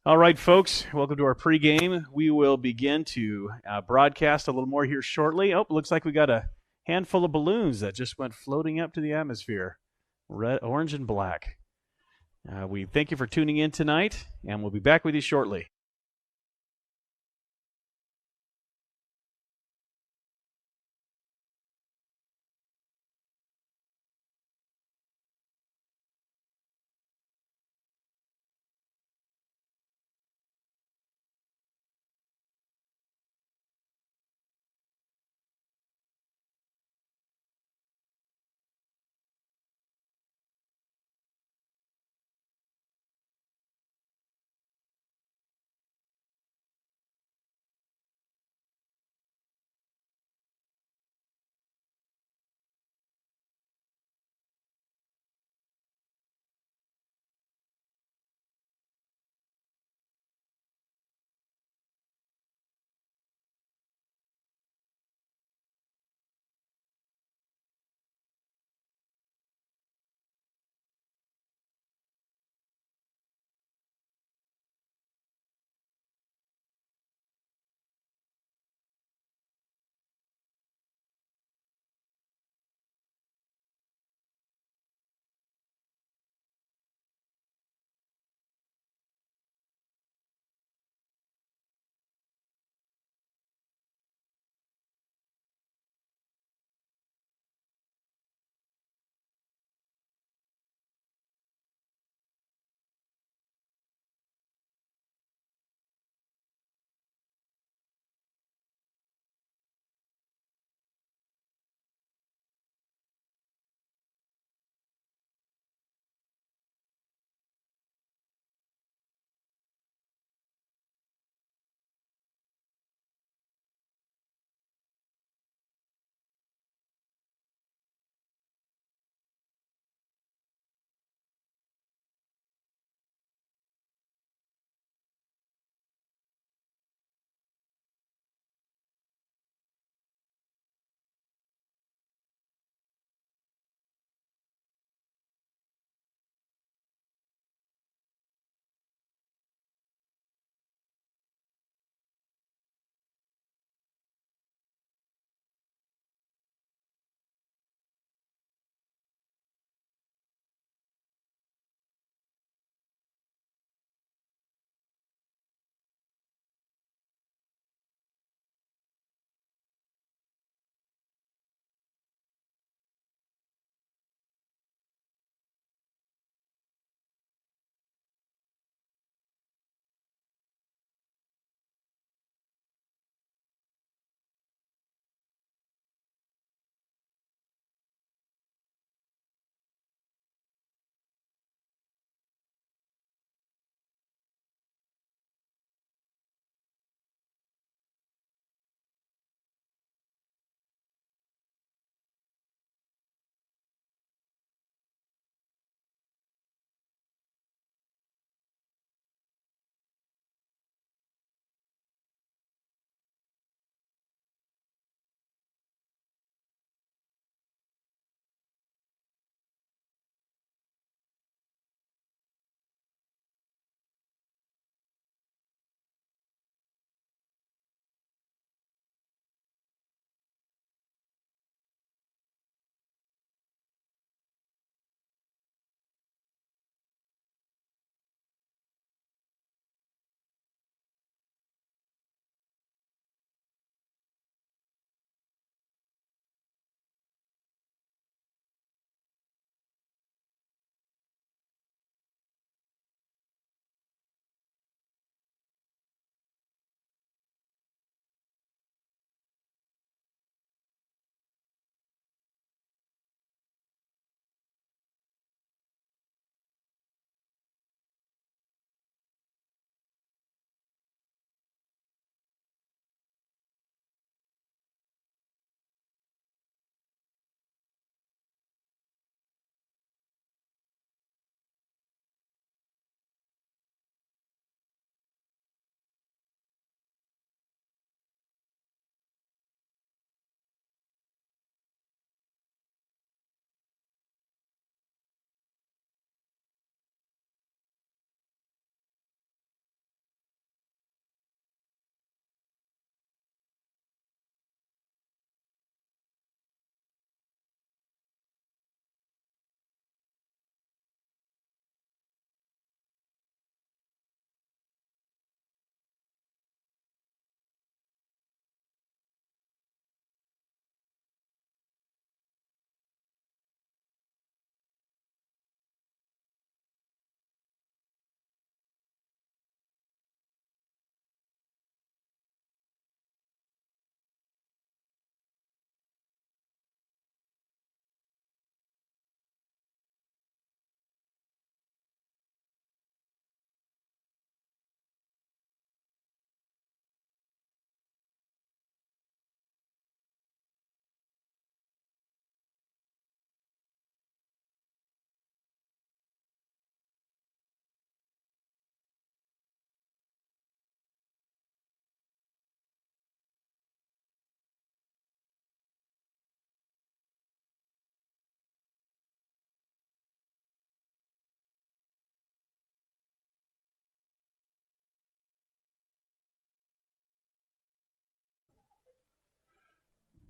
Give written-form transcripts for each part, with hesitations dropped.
All right, folks, welcome to our pregame. We will begin to broadcast a little more here shortly. Oh, looks like we got a handful of balloons that just went floating up to the atmosphere, red, orange, and black. We thank you for tuning in tonight, and we'll be back with you shortly.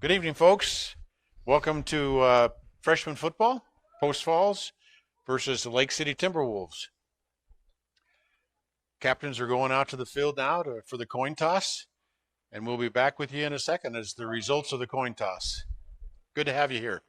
Good evening, folks. Welcome to freshman football, Post Falls versus the Lake City Timberwolves. Captains are going out to the field now for the coin toss, and we'll be back with you in a second as the results of the coin toss. Good to have you here.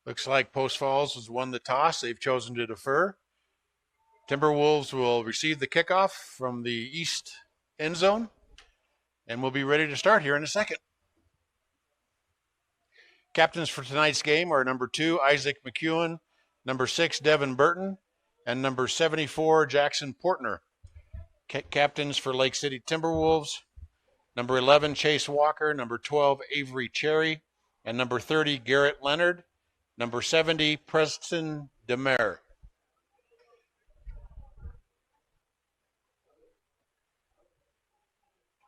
Looks like Post Falls has won the toss. They've chosen to defer. Timberwolves will receive the kickoff from the east end zone, and we'll be ready to start here in a second. Captains for tonight's game are number 2, Isaac McEwen, number 6, Devin Burton, and number 74, Jackson Portner. Captains for Lake City Timberwolves, number 11, Chase Walker, number 12, Avery Cherry, and number 30, Garrett Leonard, number 70, Preston Demare.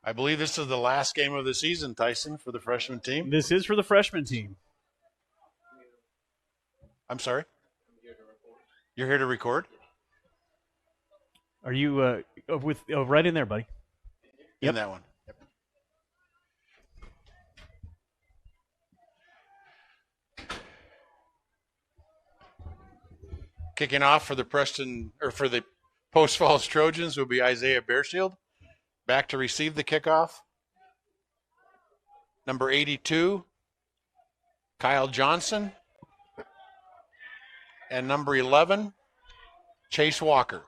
I believe this is the last game of the season, Tyson, for the freshman team. This is for the freshman team. I'm sorry? You're here to record? Are you right in there, buddy? Yep. In that one. Yep. Kicking off for the Post Falls Trojans will be Isaiah Bearshield. Back to receive the kickoff. Number 82, Kyle Johnson. And number 11, Chase Walker.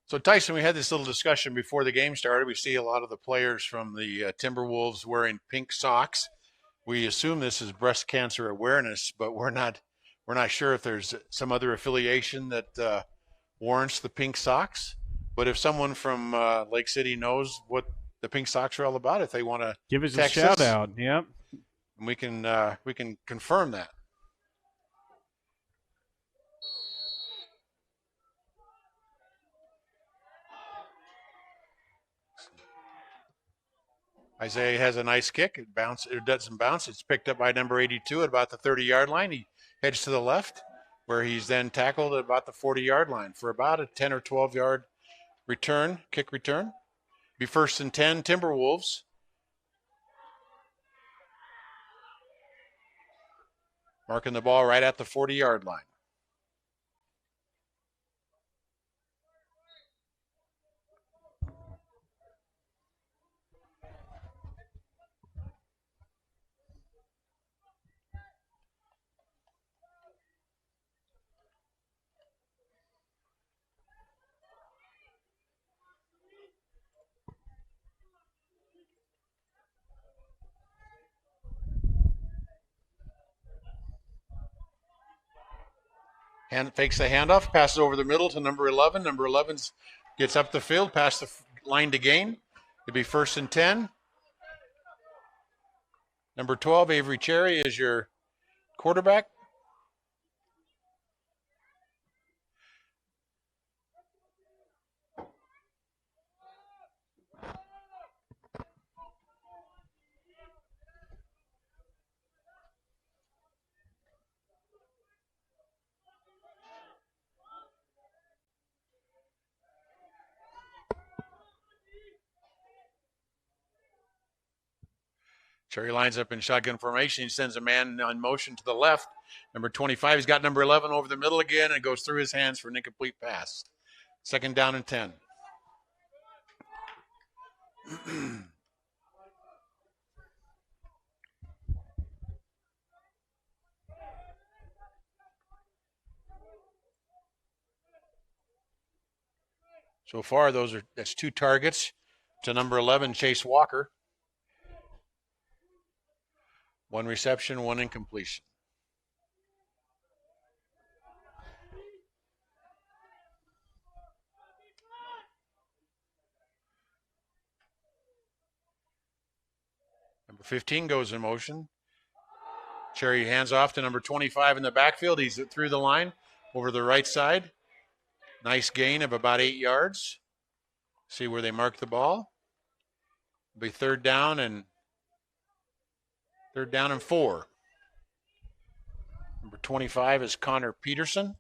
So, Tyson, we had this little discussion before the game started. We see a lot of the players from the Timberwolves wearing pink socks. We assume this is breast cancer awareness, but we're not sure if there's some other affiliation that warrants the pink socks. But if someone from Lake City knows what the pink socks are all about, if they want to give us a shout out, yep, we can confirm that. Isaiah has a nice kick. It doesn't bounce. It's picked up by number 82 at about the 30-yard line. He heads to the left, where he's then tackled at about the 40-yard line for about a 10 or 12-yard kick return. Be 1st and 10, Timberwolves. Marking the ball right at the 40-yard line. Fakes the handoff, passes over the middle to number 11. Number 11 gets up the field, past the line to gain. It'll be 1st and 10. Number 12, Avery Cherry, is your quarterback. Cherry lines up in shotgun formation. He sends a man on motion to the left. Number 25, he's got number 11 over the middle again and goes through his hands for an incomplete pass. 2nd down and 10. So far, that's 2 targets to number 11, Chase Walker. 1 reception, 1 incompletion. Number 15 goes in motion. Cherry hands off to number 25 in the backfield. He's through the line over the right side. Nice gain of about 8 yards. See where they mark the ball. It'll be third down and 4. Number 25 is Connor Peterson.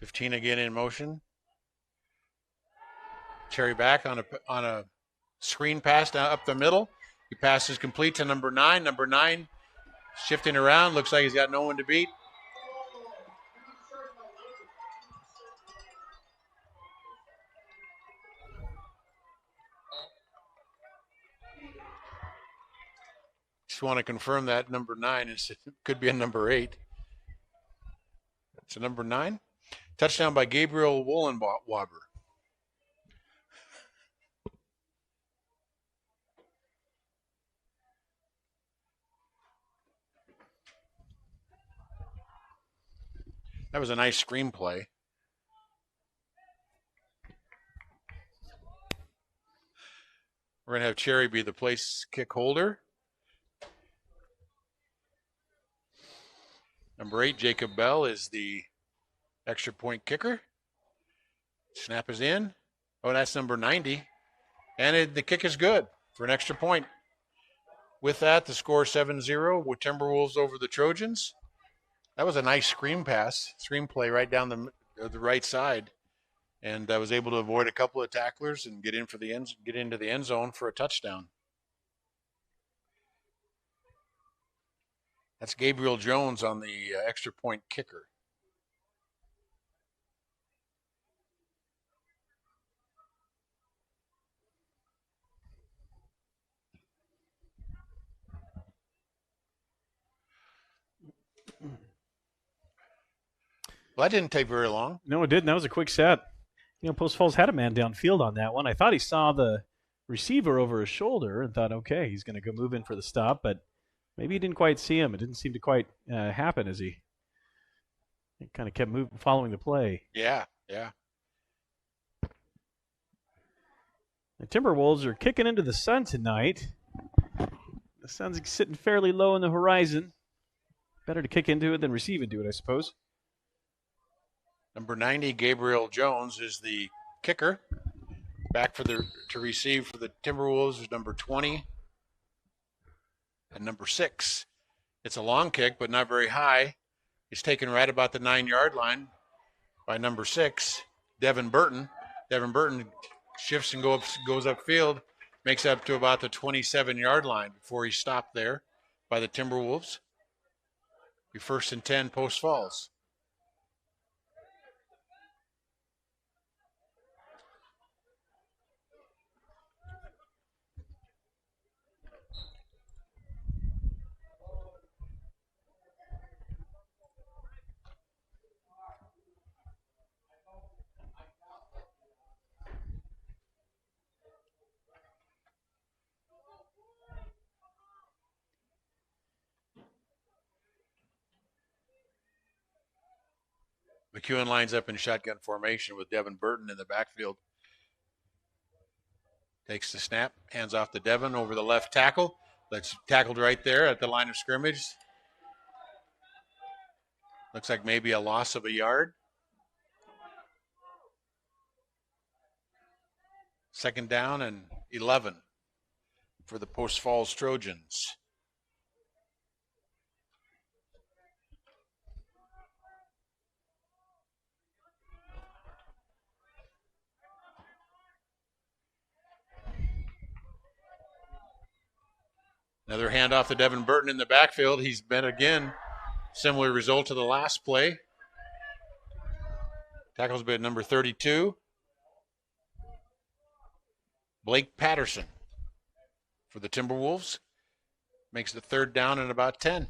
$15 again in motion. Cherry back on a screen pass down up the middle. He passes complete to number 9. Number 9 shifting around. Looks like he's got no one to beat. Just want to confirm that number 9 could be a number 8. It's a number 9. Touchdown by Gabriel Wollenwaber. That was a nice screenplay. We're going to have Cherry be the place kick holder. Number 8, Jacob Bell, is the extra point kicker. Snap is in. Oh, that's number 90. And the kick is good for an extra point. With that, the score 7-0 with Timberwolves over the Trojans. That was a nice screenplay right down the right side. And I was able to avoid a couple of tacklers and get into the end zone for a touchdown. That's Gabriel Jones on the extra point kicker. Well, that didn't take very long. No, it didn't. That was a quick set. Post Falls had a man downfield on that one. I thought he saw the receiver over his shoulder and thought, okay, he's going to go move in for the stop, but maybe he didn't quite see him. It didn't seem to quite happen as he kind of kept following the play. Yeah. The Timberwolves are kicking into the sun tonight. The sun's sitting fairly low in the horizon. Better to kick into it than receive into it, I suppose. Number 90, Gabriel Jones, is the kicker. Back to receive for the Timberwolves is number 20 and number 6. It's a long kick, but not very high. It's taken right about the 9-yard line by number 6, Devin Burton. Devin Burton shifts and goes upfield, makes up to about the 27-yard line before he's stopped there by the Timberwolves. Be 1st and 10, Post Falls. McEwen lines up in shotgun formation with Devin Burton in the backfield. Takes the snap, hands off to Devin over the left tackle. That's tackled right there at the line of scrimmage. Looks like maybe a loss of a yard. 2nd down and 11 for the Post Falls Trojans. Another handoff to Devin Burton in the backfield. He's been again similar result to the last play. Tackles been number 32. Blake Patterson for the Timberwolves. Makes the third down and about 10.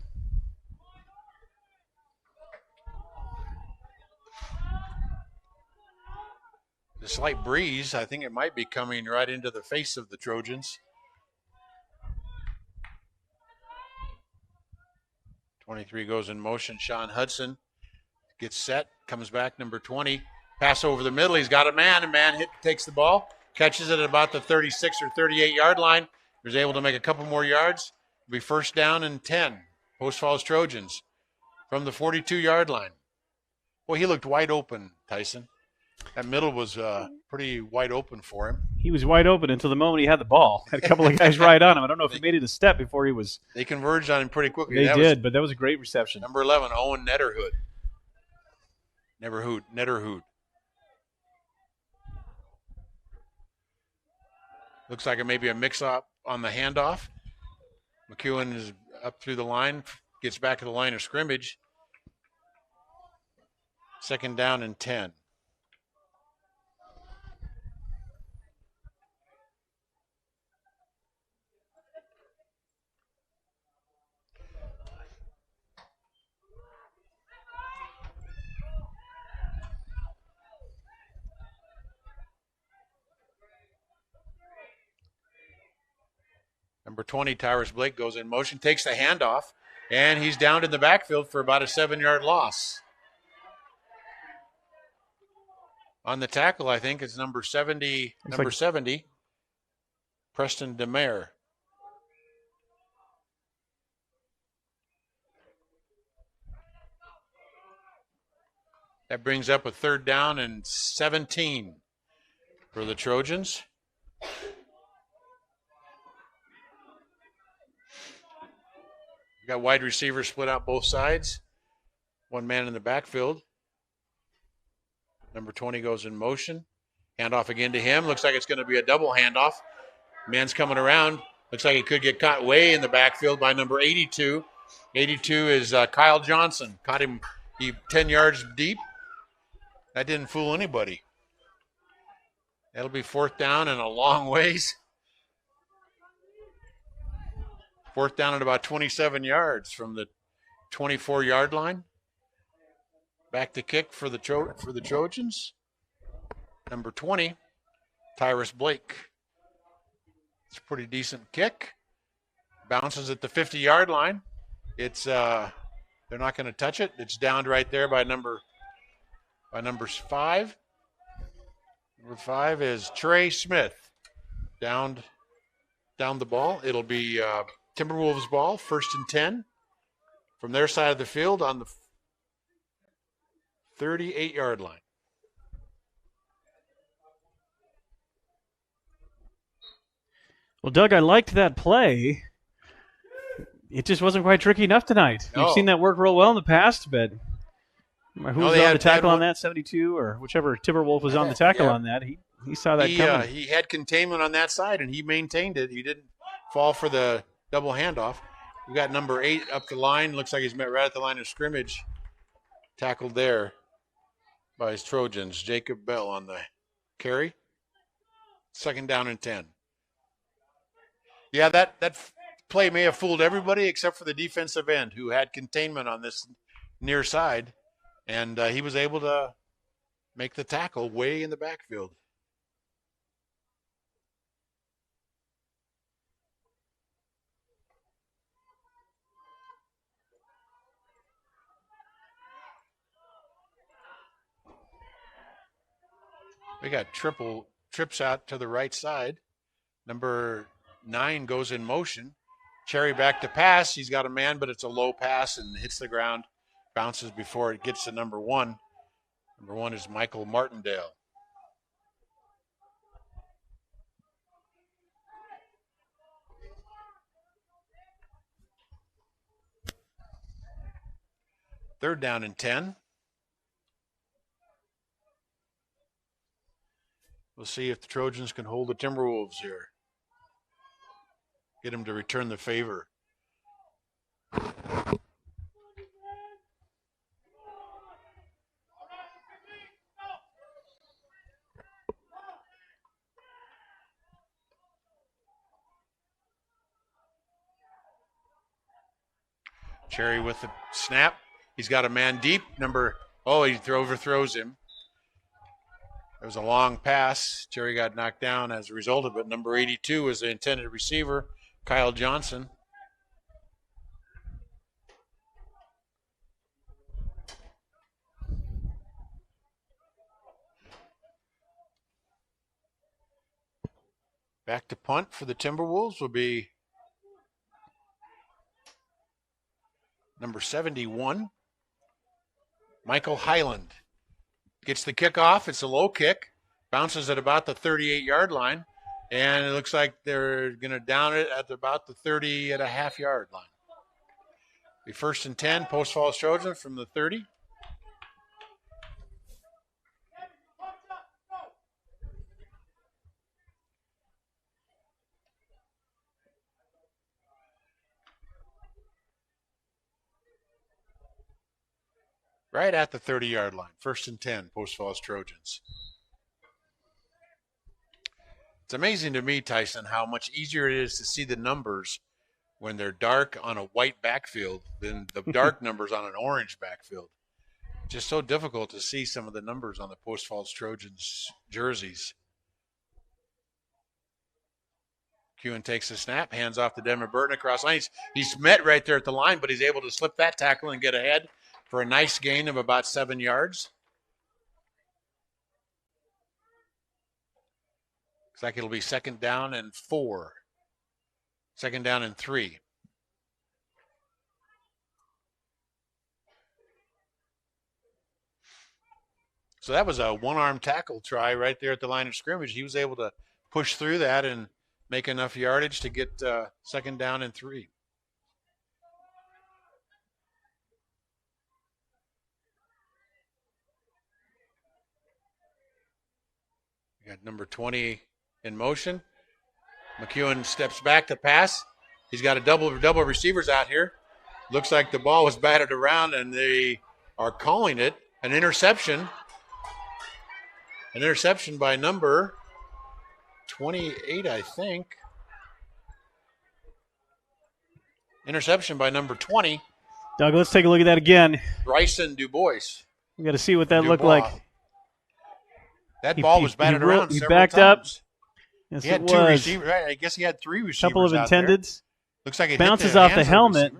The slight breeze, I think it might be coming right into the face of the Trojans. 23 goes in motion. Sean Hudson gets set, comes back, number 20. Pass over the middle. He's got a man. Takes the ball, catches it at about the 36 or 38-yard line. He's able to make a couple more yards. It'll be first down and 10. Post Falls Trojans from the 42-yard line. Boy, he looked wide open, Tyson. That middle was pretty wide open for him. He was wide open until the moment he had the ball. Had a couple of guys right on him. I don't know if he made it a step before he was. They converged on him pretty quickly. They did, but that was a great reception. Number 11, Owen Netterhood. Netterhood. Looks like it may be a mix-up on the handoff. McEwen is up through the line, gets back to the line of scrimmage. Second down and 10. Number 20, Tyrus Blake, goes in motion, takes the handoff, and he's down in the backfield for about a 7-yard loss. On the tackle, I think, is number 70, Preston DeMare. That brings up a third down and 17 for the Trojans. We got wide receivers split out both sides. One man in the backfield. Number 20 goes in motion. Handoff again to him. Looks like it's going to be a double handoff. Man's coming around. Looks like he could get caught way in the backfield by number 82. 82 is Kyle Johnson. Caught him 10 yards deep. That didn't fool anybody. That'll be fourth down and a long ways. Fourth down at about 27 yards from the 24-yard line. Back to kick for the Trojans. Number 20, Tyrus Blake. It's a pretty decent kick. Bounces at the 50-yard line. It's they're not going to touch it. It's downed right there by number 5. Number 5 is Trey Smith. Downed the ball. It'll be Timberwolves ball, first and 10 from their side of the field on the 38-yard line. Well, Doug, I liked that play. It just wasn't quite tricky enough tonight. No. We've seen that work real well in the past, but who was on the tackle on that, 72, or whichever Timberwolf was on the tackle on that, he saw that coming. He had containment on that side, and he maintained it. He didn't fall for the double handoff. We got number 8 up the line. Looks like he's met right at the line of scrimmage. Tackled there by his Trojans. Jacob Bell on the carry. Second down and 10. Yeah, that play may have fooled everybody except for the defensive end who had containment on this near side, and he was able to make the tackle way in the backfield. We got triple trips out to the right side. Number 9 goes in motion. Cherry back to pass. He's got a man, but it's a low pass and hits the ground. Bounces before it gets to number 1. Number 1 is Michael Martindale. Third down and 10. We'll see if the Trojans can hold the Timberwolves here. get him to return the favor. Cherry with the snap. He's got a man deep. He overthrows him. It was a long pass. Cherry got knocked down as a result of it. Number 82 is the intended receiver, Kyle Johnson. Back to punt for the Timberwolves will be number 71, Michael Highland. Gets the kickoff. It's a low kick. Bounces at about the 38-yard line. And it looks like they're going to down it at about the 30.5-yard line. Be 1st and 10, Post Falls Trojans from the 30. Right at the 30-yard line. 1st and 10, Post Falls Trojans. It's amazing to me, Tyson, how much easier it is to see the numbers when they're dark on a white backfield than the dark numbers on an orange backfield. Just so difficult to see some of the numbers on the Post Falls Trojans jerseys. Kewen takes the snap, hands off to Devin Burton across line. He's met right there at the line, but he's able to slip that tackle and get ahead for a nice gain of about 7 yards. Looks like it'll be 2nd down and 4. 2nd down and 3. So that was a one-arm tackle try right there at the line of scrimmage. He was able to push through that and make enough yardage to get 2nd down and 3. We got number 20 in motion. McEwen steps back to pass. He's got a double receivers out here. Looks like the ball was batted around, and they are calling it an interception. An interception by number 28, I think. Interception by number 20. Doug, let's take a look at that again. Bryson Dubois. We got to see what that looked like. That ball was batted around several backed times. Up. Yes, he had 2 receivers. Right? I guess he had 3 receivers. Couple of intendeds. Looks like it bounces off the helmet.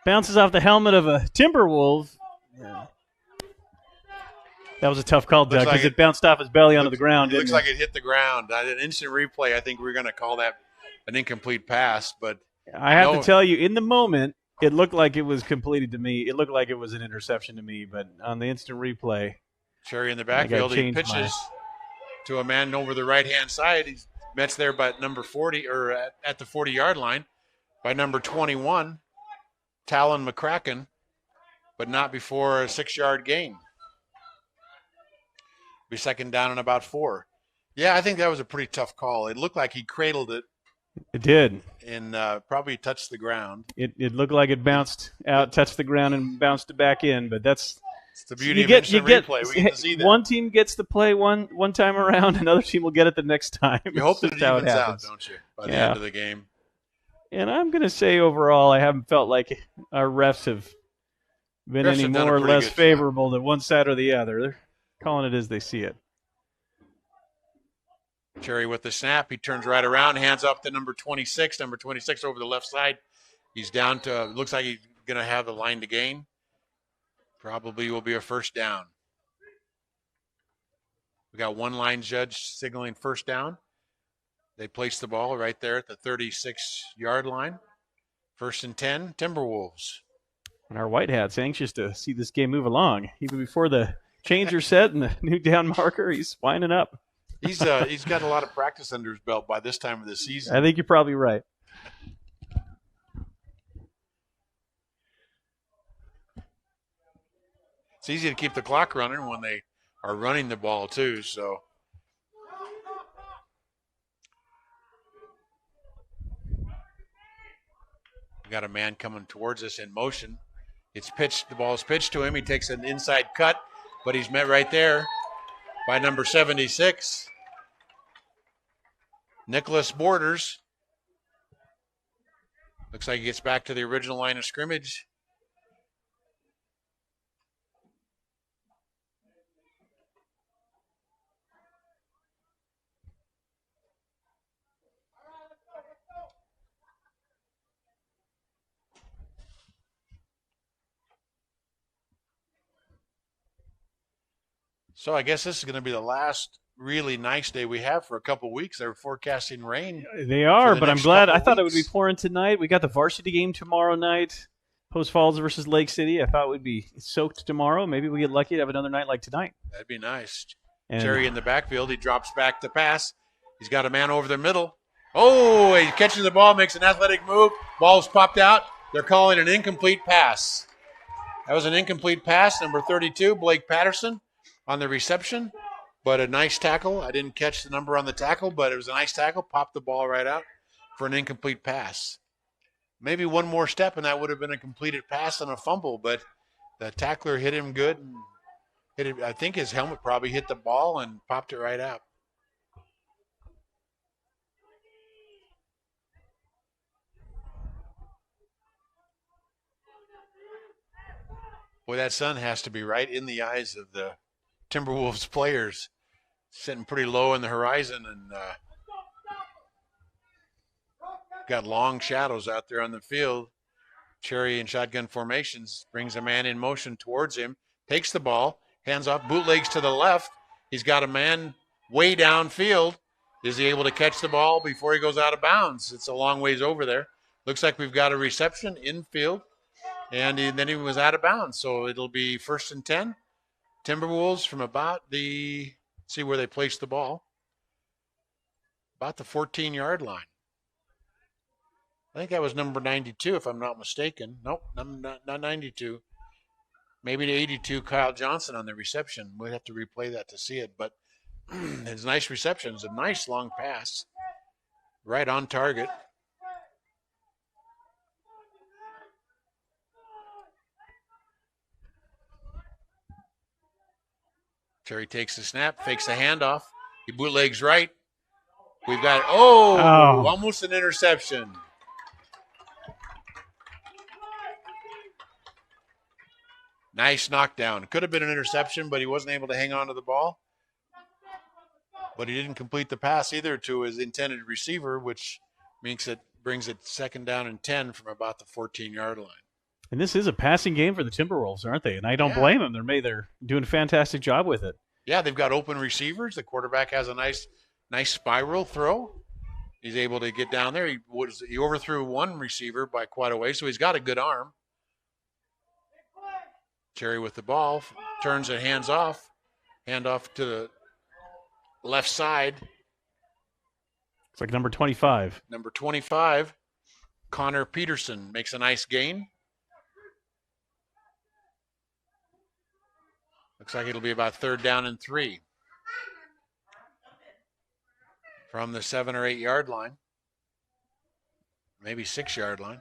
Bounces off the helmet of a Timberwolf. Yeah. That was a tough call, Doug, because it bounced off his belly onto the ground. It looks like it hit the ground. An instant replay, I think we're going to call that an incomplete pass. But I have to tell you, in the moment, it looked like it was completed to me. It looked like it was an interception to me. But on the instant replay, Cherry in the backfield, he pitches to a man over the right-hand side. He's met there by number 40, or at the 40-yard line, by number 21, Talon McCracken, but not before a 6-yard gain. Be 2nd down and about 4. Yeah, I think that was a pretty tough call. It looked like he cradled it. It did. And probably touched the ground. It looked like it bounced out, touched the ground, and bounced it back in. But it's the beauty of instant replay. We get to see that. One team gets the play one time around, another team will get it the next time. You hope that it evens out, don't you, by the end of the game. And I'm going to say overall, I haven't felt like our refs have been any more or less favorable to one side or the other. They're calling it as they see it. Cherry with the snap. He turns right around, hands off to number 26. Number 26 over the left side. He's down to, looks like he's going to have the line to gain. Probably will be a 1st down. We got one line judge signaling 1st down. They place the ball right there at the 36-yard line. 1st and 10, Timberwolves. And our White Hat's anxious to see this game move along. Even before the changer set and the new down marker, he's winding up. He's got a lot of practice under his belt by this time of the season. I think you're probably right. It's easy to keep the clock running when they are running the ball too, so. got a man coming towards us in motion. It's pitched. The ball is pitched to him. He takes an inside cut, but he's met right there by number 76, Nicholas Borders. Looks like he gets back to the original line of scrimmage. So I guess this is going to be the last really nice day we have for a couple weeks. They're forecasting rain. They are, but I'm glad. I thought it would be pouring tonight. We got the varsity game tomorrow night, Post Falls versus Lake City. I thought we'd be soaked tomorrow. Maybe we get lucky to have another night like tonight. That'd be nice. Terry in the backfield. He drops back to pass. He's got a man over the middle. Oh, he catches the ball, makes an athletic move. Ball's popped out. They're calling an incomplete pass. That was an incomplete pass. Number 32, Blake Patterson, on the reception, but a nice tackle. I didn't catch the number on the tackle, but it was a nice tackle. Popped the ball right out for an incomplete pass. Maybe one more step, and that would have been a completed pass and a fumble, but the tackler hit him good. And hit it, I think his helmet probably hit the ball and popped it right out. Boy, that sun has to be right in the eyes of the Timberwolves players, sitting pretty low in the horizon, and got long shadows out there on the field. Cherry in shotgun formations brings a man in motion towards him, takes the ball, hands off, bootlegs to the left. He's got a man way downfield. Is he able to catch the ball before he goes out of bounds? It's a long ways over there. Looks like we've got a reception infield, and then he was out of bounds. So it'll be 1st and 10. Timberwolves from about the, see where they placed the ball, about the 14-yard line. I think that was number 92, if I'm not mistaken. Nope, not 92. Maybe the 82, Kyle Johnson on the reception. We'd have to replay that to see it, but it's a nice reception. It's a nice long pass, right on target. Terry takes the snap, fakes the handoff. He bootlegs right. We've got, almost an interception. Nice knockdown. Could have been an interception, but he wasn't able to hang on to the ball. But he didn't complete the pass either to his intended receiver, which means it brings it 2nd down and 10 from about the 14-yard line. And this is a passing game for the Timberwolves, aren't they? And I don't blame them. They're doing a fantastic job with it. Yeah, they've got open receivers. The quarterback has a nice spiral throw. He's able to get down there. He overthrew one receiver by quite a way, so he's got a good arm. Cherry with the ball, turns and hands off. Hand off to the left side. It's like number 25. Number 25, Connor Peterson makes a nice gain. Looks like it'll be about 3rd down and 3 from the 7 or 8 yard line, maybe 6 yard line.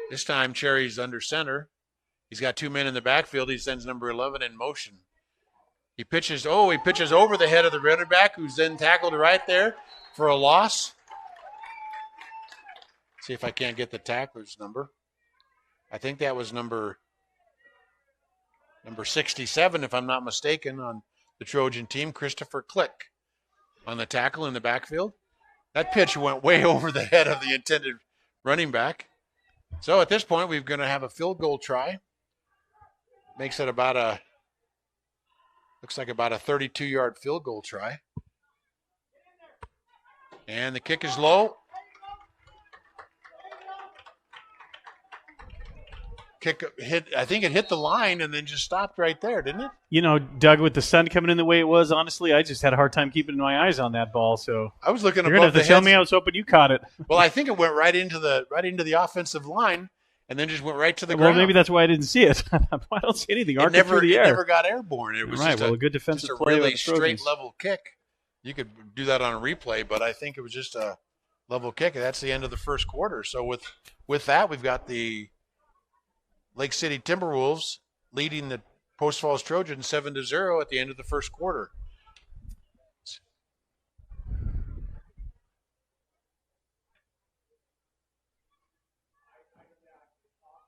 This time Cherry's under center. He's got 2 men in the backfield. He sends number 11 in motion. He pitches over the head of the running back, who's then tackled right there for a loss. See if I can't get the tackler's number. I think that was number 67, if I'm not mistaken, on the Trojan team, Christopher Click, on the tackle in the backfield. That pitch went way over the head of the intended running back. So at this point, we're going to have a field goal try. Makes it looks like about a 32-yard field goal try. And the kick is low. Kick hit. I think it hit the line and then just stopped right there, didn't it? You know, Doug, with the sun coming in the way it was, honestly, I just had a hard time keeping my eyes on that ball. So I was looking You're above gonna have the to tell heads. me. I was hoping you caught it. Well, I think it went right into the offensive line, and then just went right to the Well, ground. maybe that's why I didn't see it. I don't see anything arcing through the It air. never got airborne. It was right. just a good defensive just a play really by the straight Trojans. level kick. You could do that on a replay, but I think it was just a level kick. And that's the end of the first quarter. So with that, we've got the Lake City Timberwolves leading the Post Falls Trojans 7-0 at the end of the first quarter.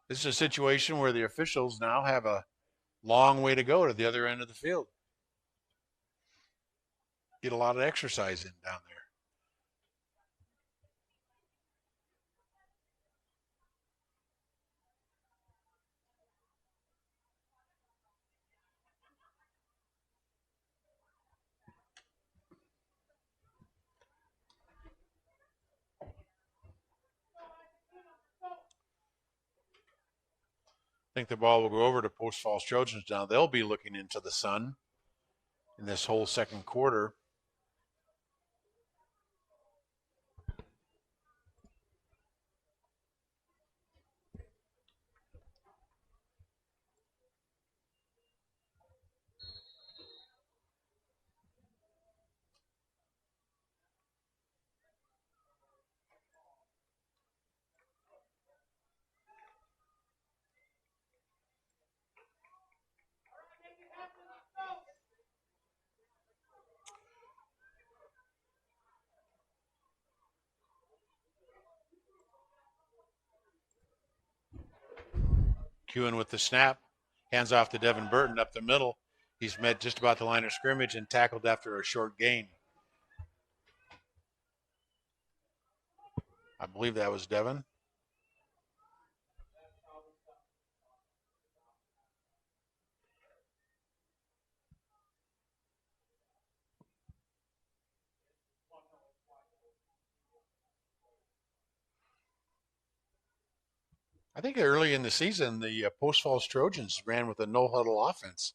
This is a situation where the officials now have a long way to go to the other end of the field. Get a lot of exercise in down there. I think the ball will go over to Post Falls Trojans now. They'll be looking into the sun in this whole second quarter. Kewen with the snap, hands off to Devin Burton up the middle. He's met just about the line of scrimmage and tackled after a short gain. I believe that was Devin. I think early in the season, the Post Falls Trojans ran with a no-huddle offense.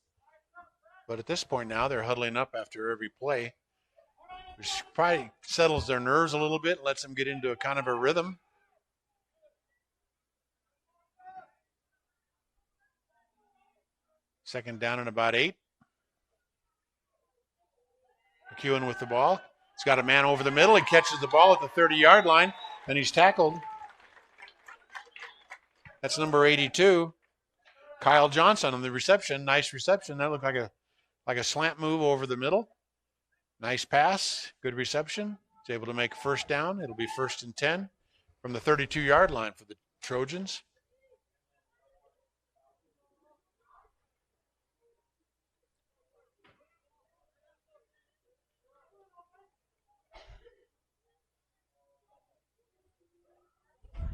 But at this point now, they're huddling up after every play, which probably settles their nerves a little bit, lets them get into a kind of a rhythm. Second down and about 8. McEwen with the ball. He's got a man over the middle. He catches the ball at the 30-yard line, and he's tackled. That's number 82, Kyle Johnson on the reception. Nice reception. That looked like a slant move over the middle. Nice pass. Good reception. He's able to make first down. It'll be 1st and 10 from the 32-yard line for the Trojans.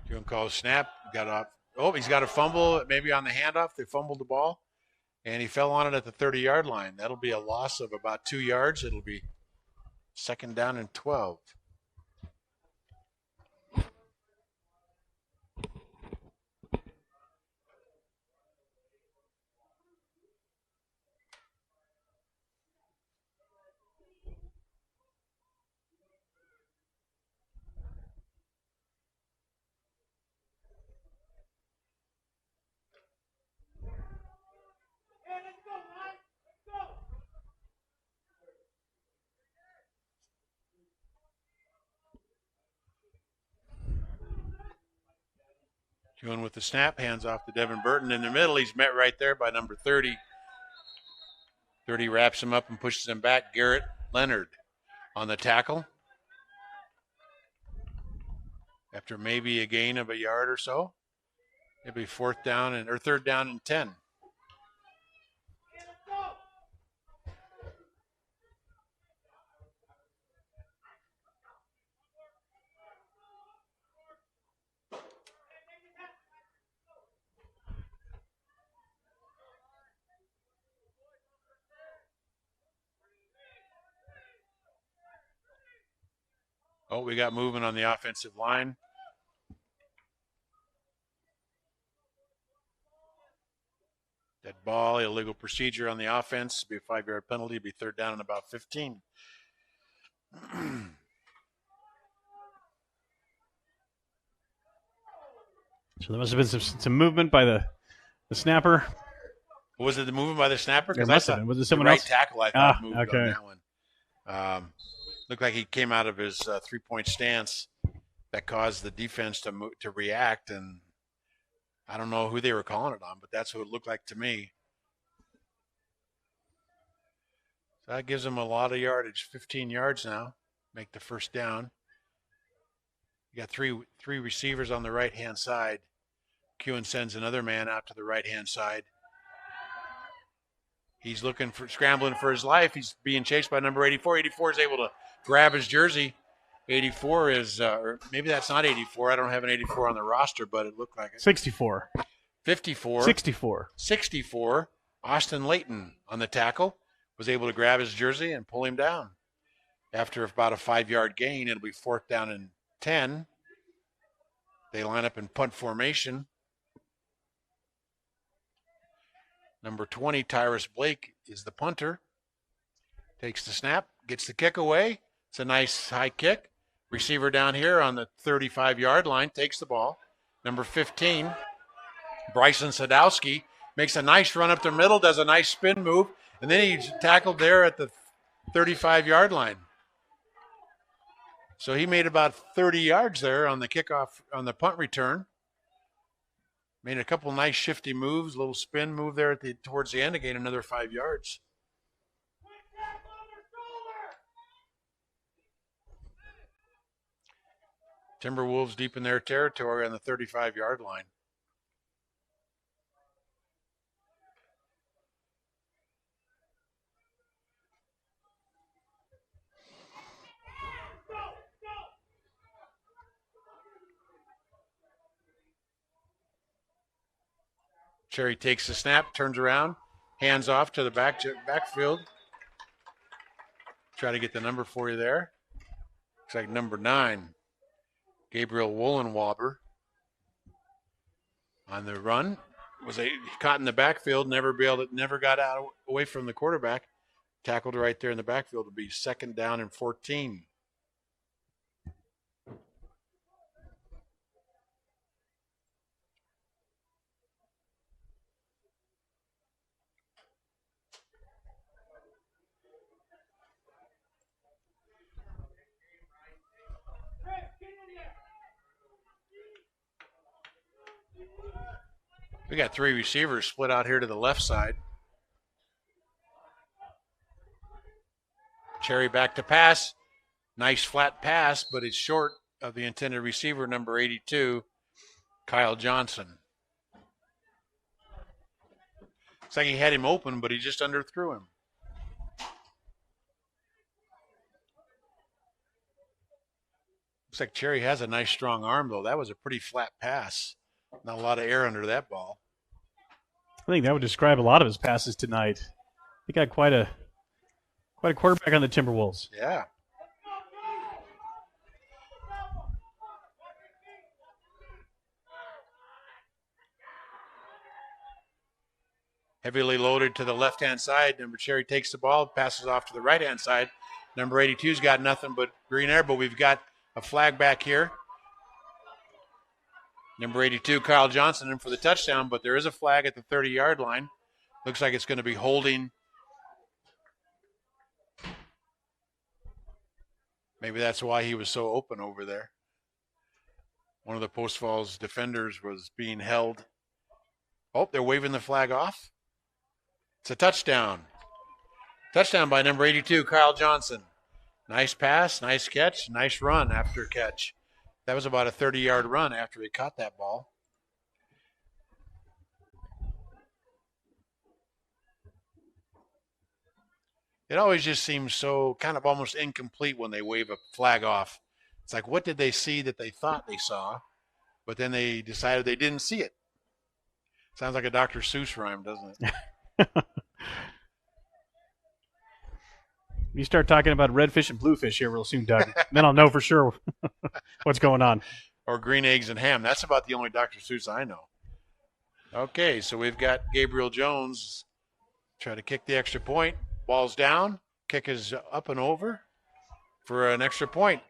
Kewen calls snap. Got off. Oh, he's got a fumble, maybe on the handoff. They fumbled the ball, and he fell on it at the 30-yard line. That'll be a loss of about 2 yards. It'll be 2nd down and 12. Kewen with the snap, hands off to Devin Burton in the middle. He's met right there by number 30. 30 wraps him up and pushes him back. Garrett Leonard on the tackle. After maybe a gain of a yard or so. It'll be 3rd down and 10. Oh, we got movement on the offensive line. Dead ball, illegal procedure on the offense. Be a 5-yard penalty. Be 3rd down and about 15. So there must have been some movement by the snapper. Was it the movement by the snapper? There Because must have been. Was it someone the right else? tackle, I thought, moved Okay. on that one. Looked like he came out of his 3-point stance that caused the defense to react, and I don't know who they were calling it on, but that's what it looked like to me. So that gives them a lot of yardage, 15 yards now, make the first down. You got three receivers on the right-hand side. Kewen sends another man out to the right-hand side. He's scrambling for his life. He's being chased by number 84. 84 is able to grab his jersey. 84 is, or maybe that's not 84. I don't have an 84 on the roster, but it looked like it. 64. 54. 64. 64. Austin Layton on the tackle was able to grab his jersey and pull him down. After about a 5-yard gain, it'll be 4th down and 10. They line up in punt formation. Number 20, Tyrus Blake, is the punter. Takes the snap, gets the kick away. It's a nice high kick. Receiver down here on the 35-yard line takes the ball. Number 15, Bryson Sadowski, makes a nice run up the middle, does a nice spin move, and then he's tackled there at the 35-yard line. So he made about 30 yards there on the kickoff, on the punt return. Made a couple nice shifty moves, a little spin move there towards the end to gain another 5 yards. Timberwolves deep in their territory on the 35-yard line. Cherry takes the snap, turns around, hands off to the backfield. Try to get the number for you there. Looks like number 9, Gabriel Wollenwaber. On the run, was caught in the backfield, never got away from the quarterback. Tackled right there in the backfield. Will be 2nd down and 14. We got 3 receivers split out here to the left side. Cherry back to pass. Nice flat pass, but it's short of the intended receiver, number 82, Kyle Johnson. Looks like he had him open, but he just underthrew him. Looks like Cherry has a nice strong arm, though. That was a pretty flat pass. Not a lot of air under that ball. I think that would describe a lot of his passes tonight. He got quite a quarterback on the Timberwolves. Yeah. Heavily loaded to the left-hand side. Number Cherry takes the ball, passes off to the right-hand side. Number 82's got nothing but green air, but we've got a flag back here. Number 82, Kyle Johnson, in for the touchdown, but there is a flag at the 30-yard line. Looks like it's going to be holding. Maybe that's why he was so open over there. One of the Post Falls defenders was being held. Oh, they're waving the flag off. It's a touchdown. Touchdown by number 82, Kyle Johnson. Nice pass, nice catch, nice run after catch. That was about a 30-yard run after he caught that ball. It always just seems so kind of almost incomplete when they wave a flag off. It's like, what did they see that they thought they saw, but then they decided they didn't see it? Sounds like a Dr. Seuss rhyme, doesn't it? You start talking about redfish and bluefish here real soon, Doug. Then I'll know for sure what's going on. Or green eggs and ham. That's about the only Dr. Seuss I know. Okay, so we've got Gabriel Jones try to kick the extra point. Ball's down. Kick is up and over for an extra point.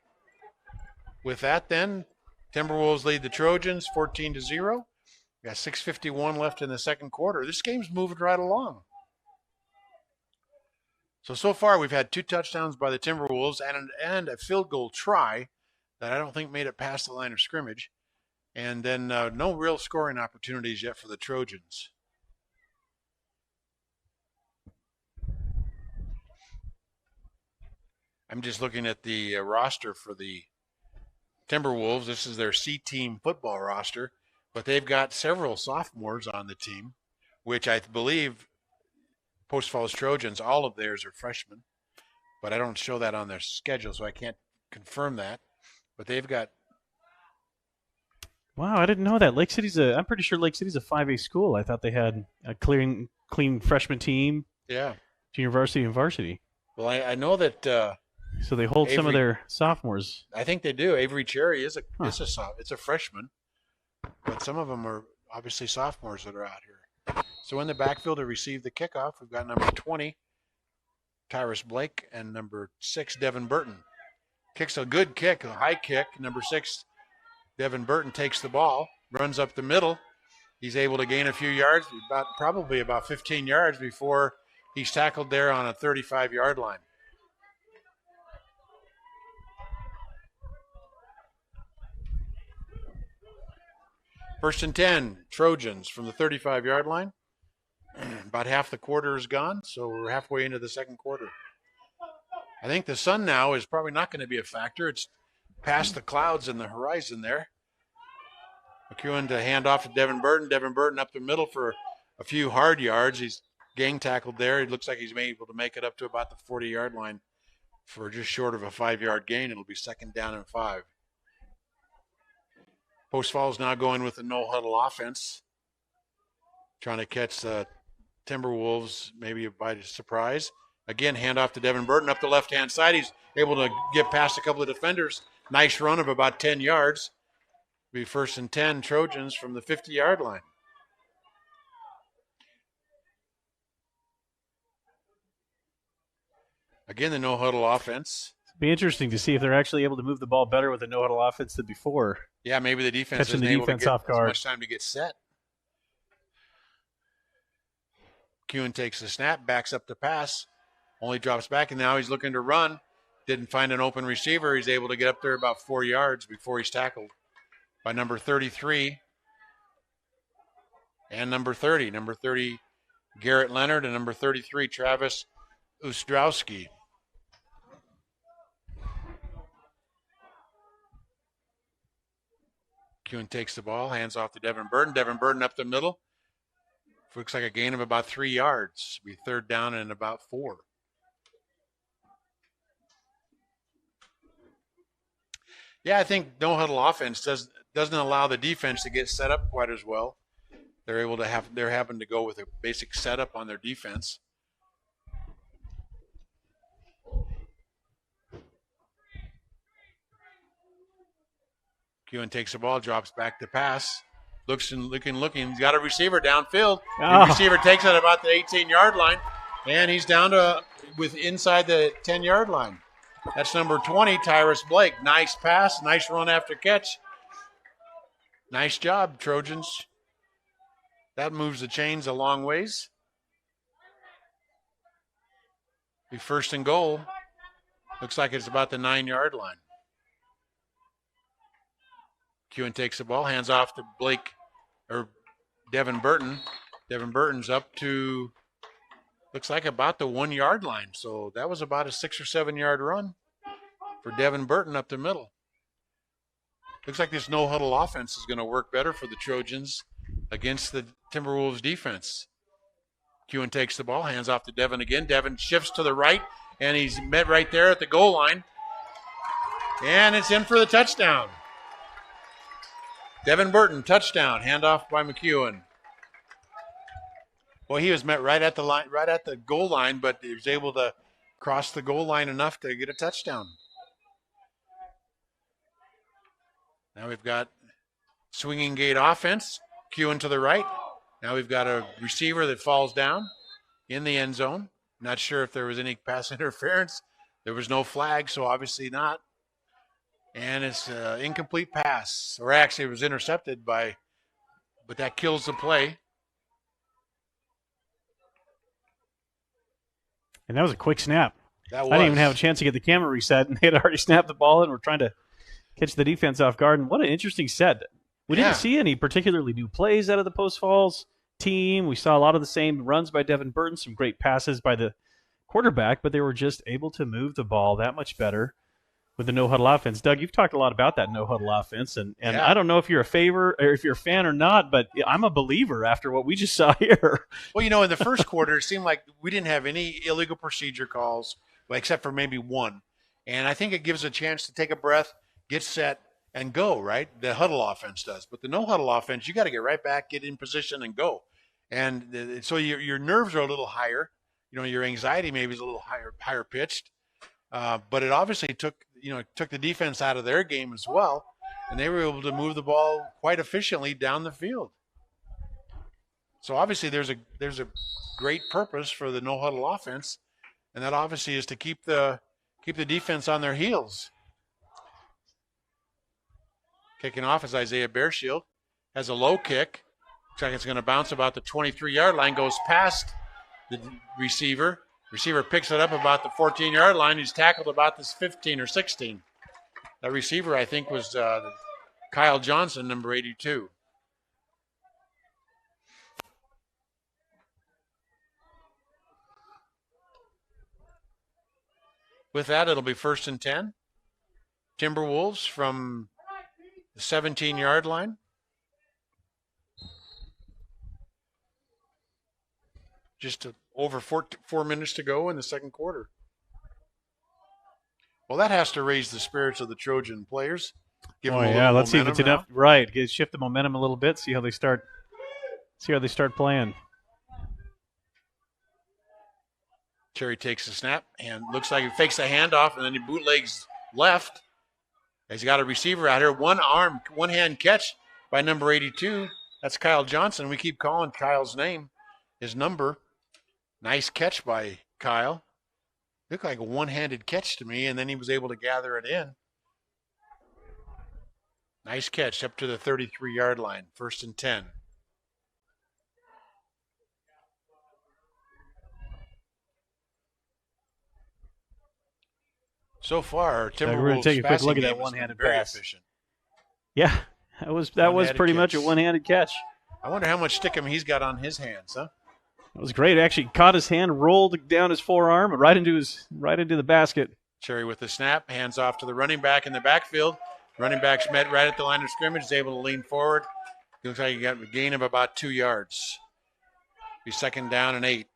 With that, then, Timberwolves lead the Trojans 14-0. Got 6:51 left in the second quarter. This game's moving right along. So far we've had 2 touchdowns by the Timberwolves and a field goal try that I don't think made it past the line of scrimmage. And then no real scoring opportunities yet for the Trojans. I'm just looking at the roster for the Timberwolves. This is their C-team football roster, but they've got several sophomores on the team, which I believe Post Falls Trojans, all of theirs are freshmen, but I don't show that on their schedule, so I can't confirm that. But they've got. Wow, I didn't know that. Lake City's I'm pretty sure Lake City's a 5A school. I thought they had a clean freshman team. Yeah. Junior varsity and varsity. Well, I know that. So they hold some of their sophomores. I think they do. Avery Cherry is a freshman, but some of them are obviously sophomores that are out here. So in the backfield to receive the kickoff, we've got number 20, Tyrus Blake, and number 6, Devin Burton. Kicks a good kick, a high kick. Number 6, Devin Burton takes the ball, runs up the middle. He's able to gain a few yards, probably about 15 yards before he's tackled there on a 35-yard line. First and 10, Trojans from the 35-yard line. About half the quarter is gone, so we're halfway into the second quarter. I think the sun now is probably not going to be a factor. It's past the clouds in the horizon there. McEwen to hand off to Devin Burton. Devin Burton up the middle for a few hard yards. He's gang tackled there. It looks like he's able to make it up to about the 40-yard line for just short of a 5-yard gain. It'll be second down and 5. Post Falls now going with a no-huddle offense, trying to catch the Timberwolves maybe by surprise. Again, handoff to Devin Burton up the left-hand side. He's able to get past a couple of defenders. Nice run of about 10 yards. Be first and 10 Trojans from the 50-yard line. Again, the no-huddle offense. It'd be interesting to see if they're actually able to move the ball better with the no-huddle offense than before. Yeah, maybe the defense Catching isn't the able to defense get off guard. as much time to get set. McEwen takes the snap, backs up the pass, only drops back, and now he's looking to run. Didn't find an open receiver. He's able to get up there about 4 yards before he's tackled by number 33 and number 30. Number 30, Garrett Leonard, and number 33, Travis Ostrowski. McEwen takes the ball, hands off to Devin Burton. Devin Burton up the middle. Looks like a gain of about 3 yards. Be third down and about 4. Yeah, I think no-huddle offense doesn't allow the defense to get set up quite as well. They're having to go with a basic setup on their defense. McEwen takes the ball, drops back to pass. Looking. He's got a receiver downfield. The receiver takes it about the 18-yard line, and he's down to inside the 10-yard line. That's number 20, Tyrus Blake. Nice pass, nice run after catch. Nice job, Trojans. That moves the chains a long ways. Be first and goal. Looks like it's about the 9-yard line. McEwen takes the ball, hands off to Devin Burton. Devin Burton's up to, looks like about the 1-yard line. So that was about a 6 or 7-yard run for Devin Burton up the middle. Looks like this no-huddle offense is going to work better for the Trojans against the Timberwolves defense. McEwen takes the ball, hands off to Devin again. Devin shifts to the right, and he's met right there at the goal line. And it's in for the touchdown. Devin Burton, touchdown, handoff by McEwen. Well, he was met right at the goal line, but he was able to cross the goal line enough to get a touchdown. Now we've got swinging gate offense. McEwen to the right. Now we've got a receiver that falls down in the end zone. Not sure if there was any pass interference. There was no flag, so obviously not. And it's an incomplete pass. Or actually, it was intercepted but that kills the play. And that was a quick snap. That was. I didn't even have a chance to get the camera reset, and they had already snapped the ball and were trying to catch the defense off guard. And what an interesting set. We didn't see any particularly new plays out of the Post Falls team. We saw a lot of the same runs by Devin Burton, some great passes by the quarterback, but they were just able to move the ball that much better with the no-huddle offense. Doug, you've talked a lot about that no-huddle offense, and I don't know if you're a fan or not, but I'm a believer after what we just saw here. Well, in the first quarter, it seemed like we didn't have any illegal procedure calls, except for maybe one. And I think it gives a chance to take a breath, get set, and go, right? The huddle offense does. But the no-huddle offense, you got to get right back, get in position, and go. And so your nerves are a little higher. Your anxiety maybe is a little higher pitched. But it obviously took the defense out of their game as well, and they were able to move the ball quite efficiently down the field. So obviously there's a great purpose for the no-huddle offense, and that obviously is to keep the defense on their heels. Kicking off is Isaiah Bearshield. Has a low kick. Looks like it's going to bounce about the 23-yard line, goes past the receiver. Receiver picks it up about the 14-yard line. He's tackled about this 15 or 16. That receiver, I think, was Kyle Johnson, number 82. With that, it'll be 1st and 10. Timberwolves from the 17-yard line. Just over 4 minutes to go in the second quarter. Well, that has to raise the spirits of the Trojan players. Give them let's see if it's enough. Right, shift the momentum a little bit. See how they start playing. Cherry takes the snap and looks like he fakes the handoff, and then he bootlegs left. He's got a receiver out here. One-hand catch by number 82. That's Kyle Johnson. We keep calling Kyle's name, his number. Nice catch by Kyle. Looked like a one-handed catch to me, and then he was able to gather it in. Nice catch up to the 33-yard line. 1st and 10. So far, Timberwolves we're going to take a quick look at that one-handed pass. Efficient. Yeah, that was pretty much a one-handed catch. I wonder how much stickum he's got on his hands, huh? It was great. It actually caught his hand, rolled down his forearm, right into the basket. Cherry with the snap, hands off to the running back in the backfield. Running back's met right at the line of scrimmage, is able to lean forward. Looks like he got a gain of about 2 yards. Be 2nd down and 8.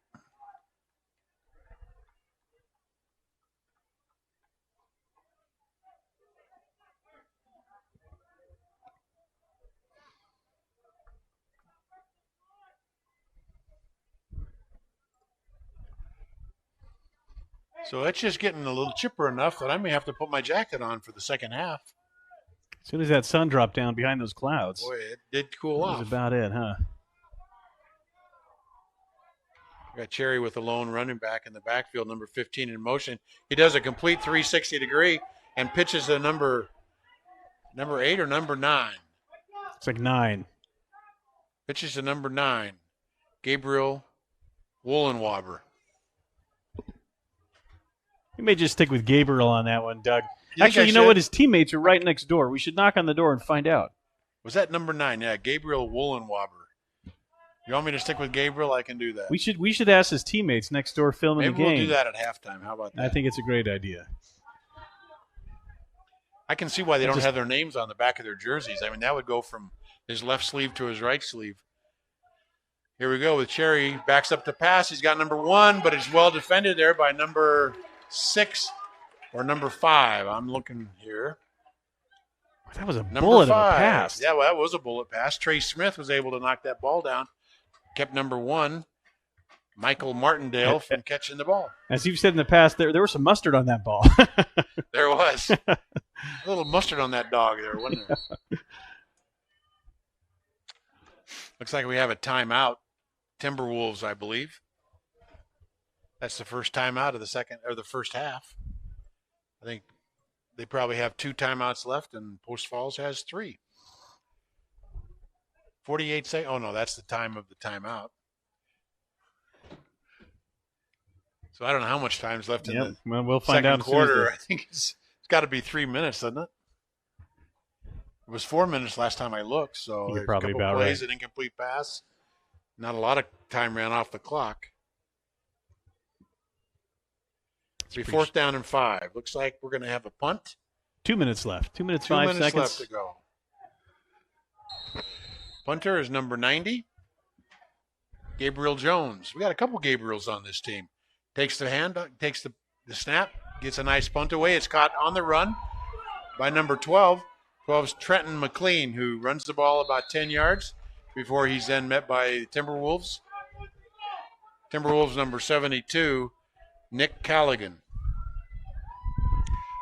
So it's just getting a little chipper enough that I may have to put my jacket on for the second half. As soon as that sun dropped down behind those clouds. Boy, it did cool off. That was about it, huh? Got Cherry with a lone running back in the backfield, number 15 in motion. He does a complete 360 degree and pitches to number 8 or number 9. It's like 9. Pitches to number 9, Gabriel Wollenwaber. We may just stick with Gabriel on that one, Doug. Actually, you know what? His teammates are right next door. We should knock on the door and find out. Was that number 9? Yeah, Gabriel Wollenwaber. You want me to stick with Gabriel? I can do that. We should ask his teammates next door filming the game. Maybe we'll do that at halftime. How about that? I think it's a great idea. I can see why they don't have their names on the back of their jerseys. I mean, that would go from his left sleeve to his right sleeve. Here we go with Cherry. Backs up the pass. He's got number 1, but it's well defended there by number 6 or number 5. I'm looking here. That was a bullet of a pass. Yeah, well, that was a bullet pass. Trey Smith was able to knock that ball down. Kept number 1, Michael Martindale, from catching the ball. As you've said in the past, there was some mustard on that ball. There was. A little mustard on that dog there, wasn't there? Looks like we have a timeout. Timberwolves, I believe. That's the first timeout of the first half. I think they probably have 2 timeouts left, and Post Falls has 3. 48 seconds. Oh, no, that's the time of the timeout. So I don't know how much time's left in the we'll find out second quarter. I think it's got to be 3 minutes, doesn't it? It was 4 minutes last time I looked, so You're there's probably a couple about plays, right. an incomplete pass. Not a lot of time ran off the clock. It's be 4th down and 5. Looks like we're going to have a punt. 2 minutes left. 2 minutes, 2 5 minutes seconds. left to go. Punter is number 90. Gabriel Jones. We got a couple Gabriels on this team. Takes the snap, gets a nice punt away. It's caught on the run by number 12. 12 is Trenton McLean, who runs the ball about 10 yards before he's then met by the Timberwolves. Timberwolves number 72, Nick Callaghan.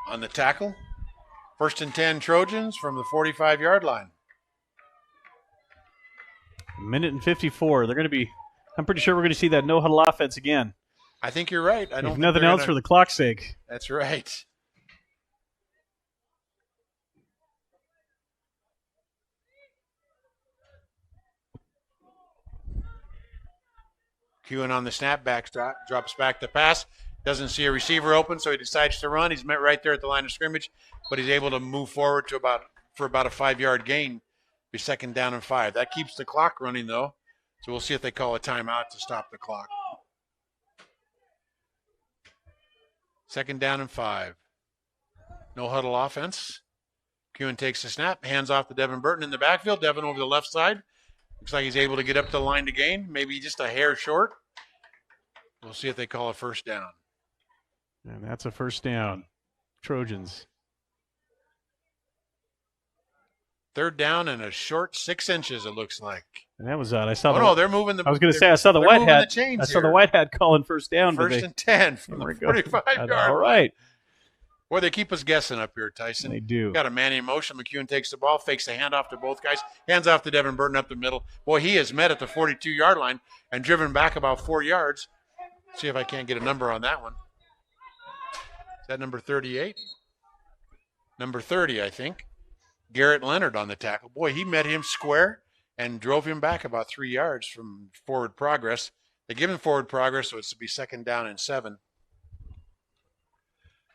On the tackle, 1st and 10 Trojans from the 45-yard line. 1:54. They're going to be. I'm pretty sure we're going to see that no huddle offense again. I think you're right. I don't. If nothing else, for the clock's sake. That's right. Kewen on the snapback drops back to pass. Doesn't see a receiver open, so he decides to run. He's met right there at the line of scrimmage, but he's able to move forward to about a 5-yard gain. Be 2nd down and 5. That keeps the clock running, though. So we'll see if they call a timeout to stop the clock. 2nd down and 5. No huddle offense. Kewen takes the snap, hands off to Devin Burton in the backfield. Devin over the left side. Looks like he's able to get up to the line to gain, maybe just a hair short. We'll see if they call a 1st down. And that's a 1st down. Trojans. 3rd down and a short 6 inches, it looks like. And that was odd. I saw. No, they're moving the. I was going to say I saw the white hat. I saw the white hat calling 1st down. 1st and 10 from the 45-yard line. All right. Boy, they keep us guessing up here, Tyson. They do. Got a man in motion. McEwen takes the ball, fakes the handoff to both guys, hands off to Devin Burton up the middle. Boy, he is met at the 42-yard line and driven back about 4 yards. See if I can't get a number on that one. Is that number 38? Number 30, I think. Garrett Leonard on the tackle. Boy, he met him square and drove him back about 3 yards from forward progress. They give him forward progress, so it's to be 2nd down and 7.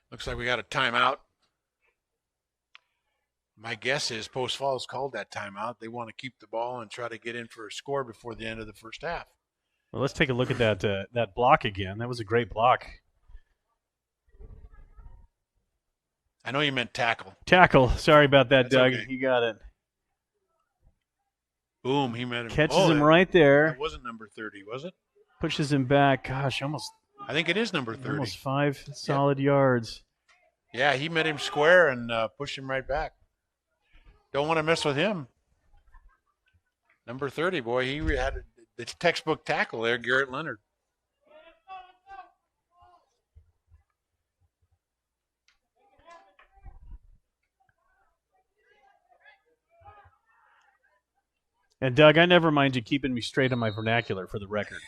Looks like we got a timeout. My guess is Post Falls called that timeout. They want to keep the ball and try to get in for a score before the end of the 1st half. Well, let's take a look at that block again. That was a great block. I know you meant tackle. Tackle. Sorry about that, That's Doug. okay. You got it. Boom, he met him. Catches him right there. That wasn't number 30, was it? Pushes him back. Gosh, almost. I think it is number 30. Almost 5 solid yards. Yeah, he met him square and pushed him right back. Don't want to mess with him. Number 30, boy, he had the textbook tackle there, Garrett Leonard. And, Doug, I never mind you keeping me straight on my vernacular for the record.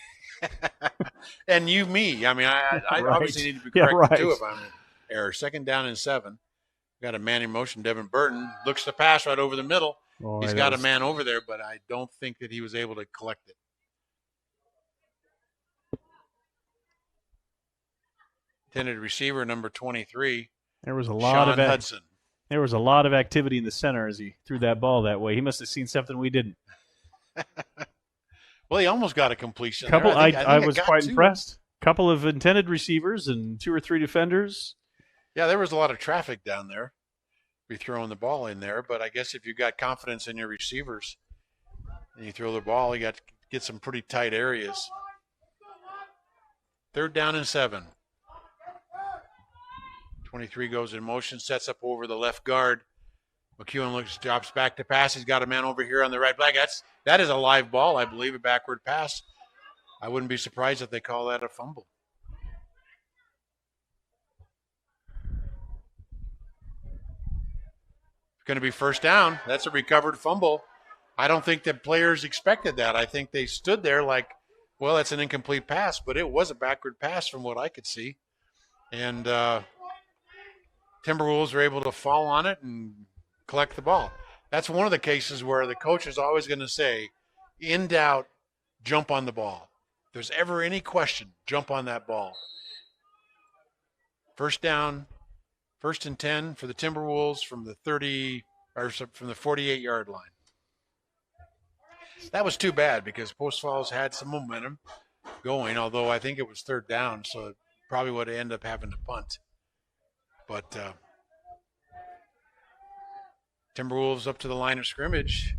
And me. I mean, I Right. obviously need to be corrected right. too if I'm in error. 2nd down and 7. Got a man in motion. Devin Burton looks to pass right over the middle. Boy, He's got a man over there, but I don't think that he was able to collect it. Intended receiver number 23. There was a lot Sean Hudson. There was a lot of activity in the center as he threw that ball that way. He must have seen something we didn't. Well, he almost got a completion. Couple, I think I was quite two. impressed. Couple of intended receivers and 2 or 3 defenders. Yeah, there was a lot of traffic down there. Be throwing the ball in there, but I guess if you got confidence in your receivers and you throw the ball, you got to get some pretty tight areas. 3rd down and 7. 23 goes in motion, sets up over the left guard. McEwen drops back to pass. He's got a man over here on the right flag. That is a live ball, I believe, a backward pass. I wouldn't be surprised if they call that a fumble. It's going to be 1st down. That's a recovered fumble. I don't think the players expected that. I think they stood there like, well, it's an incomplete pass, but it was a backward pass from what I could see. And Timberwolves are able to fall on it and collect the ball. That's one of the cases where the coach is always going to say, in doubt, jump on the ball. If there's ever any question, jump on that ball. First down, 1st and 10 for the Timberwolves from the 48-yard line. That was too bad because Post Falls had some momentum going, although I think it was 3rd down, so it probably would have ended up having to punt. But Timberwolves up to the line of scrimmage,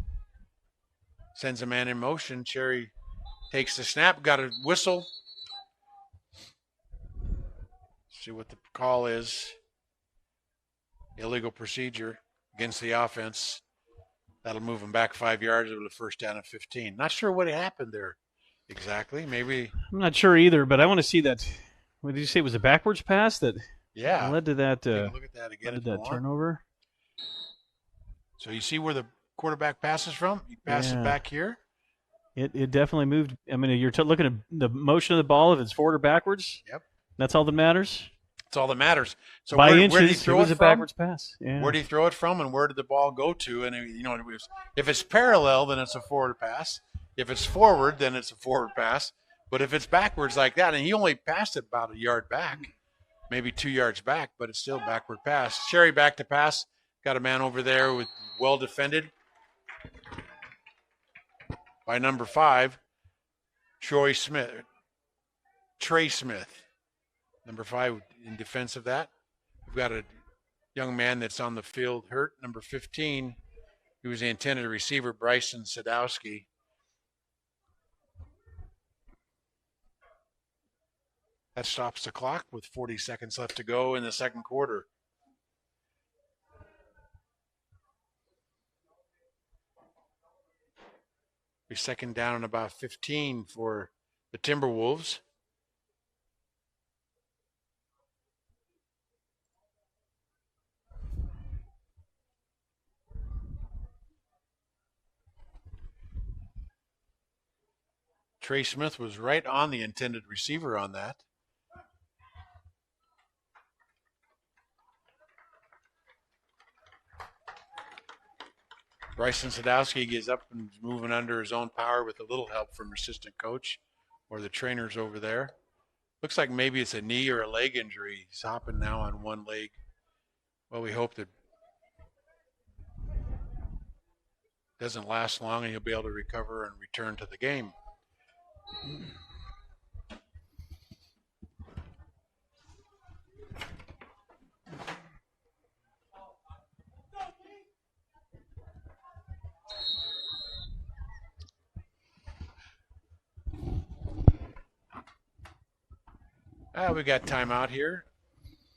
sends a man in motion. Cherry takes the snap, got a whistle. See what the call is. Illegal procedure against the offense. That'll move him back 5 yards with a 1st down and 15. Not sure what happened there exactly. Maybe I'm not sure either, but I want to see that. What did you say? It was a backwards pass that led to that, take a look at that again. led to that turnover? So you see where the quarterback passes from? He passes it back here. It definitely moved. I mean, you're looking at the motion of the ball, if it's forward or backwards. Yep. That's all that matters? That's all that matters. So by where inches, did he throw it was it a from? backwards pass. Yeah. Where did he throw it from, and where did the ball go to? And, if it's parallel, then it's a forward pass. If it's forward, then it's a forward pass. But if it's backwards like that, and he only passed it about a yard back, maybe 2 yards back, but it's still a backward pass. Cherry back to pass. Got a man over there with well defended by number 5, Trey Smith. Number 5 in defense of that. We've got a young man that's on the field hurt. Number 15, he was the intended receiver, Bryson Sadowski. That stops the clock with 40 seconds left to go in the second quarter. Be 2nd down and about 15 for the Timberwolves. Trey Smith was right on the intended receiver on that. Bryson Sadowski gets up and is moving under his own power with a little help from assistant coach or the trainers over there. Looks like maybe it's a knee or a leg injury. He's hopping now on one leg. Well, we hope that doesn't last long and he'll be able to recover and return to the game. We got timeout here.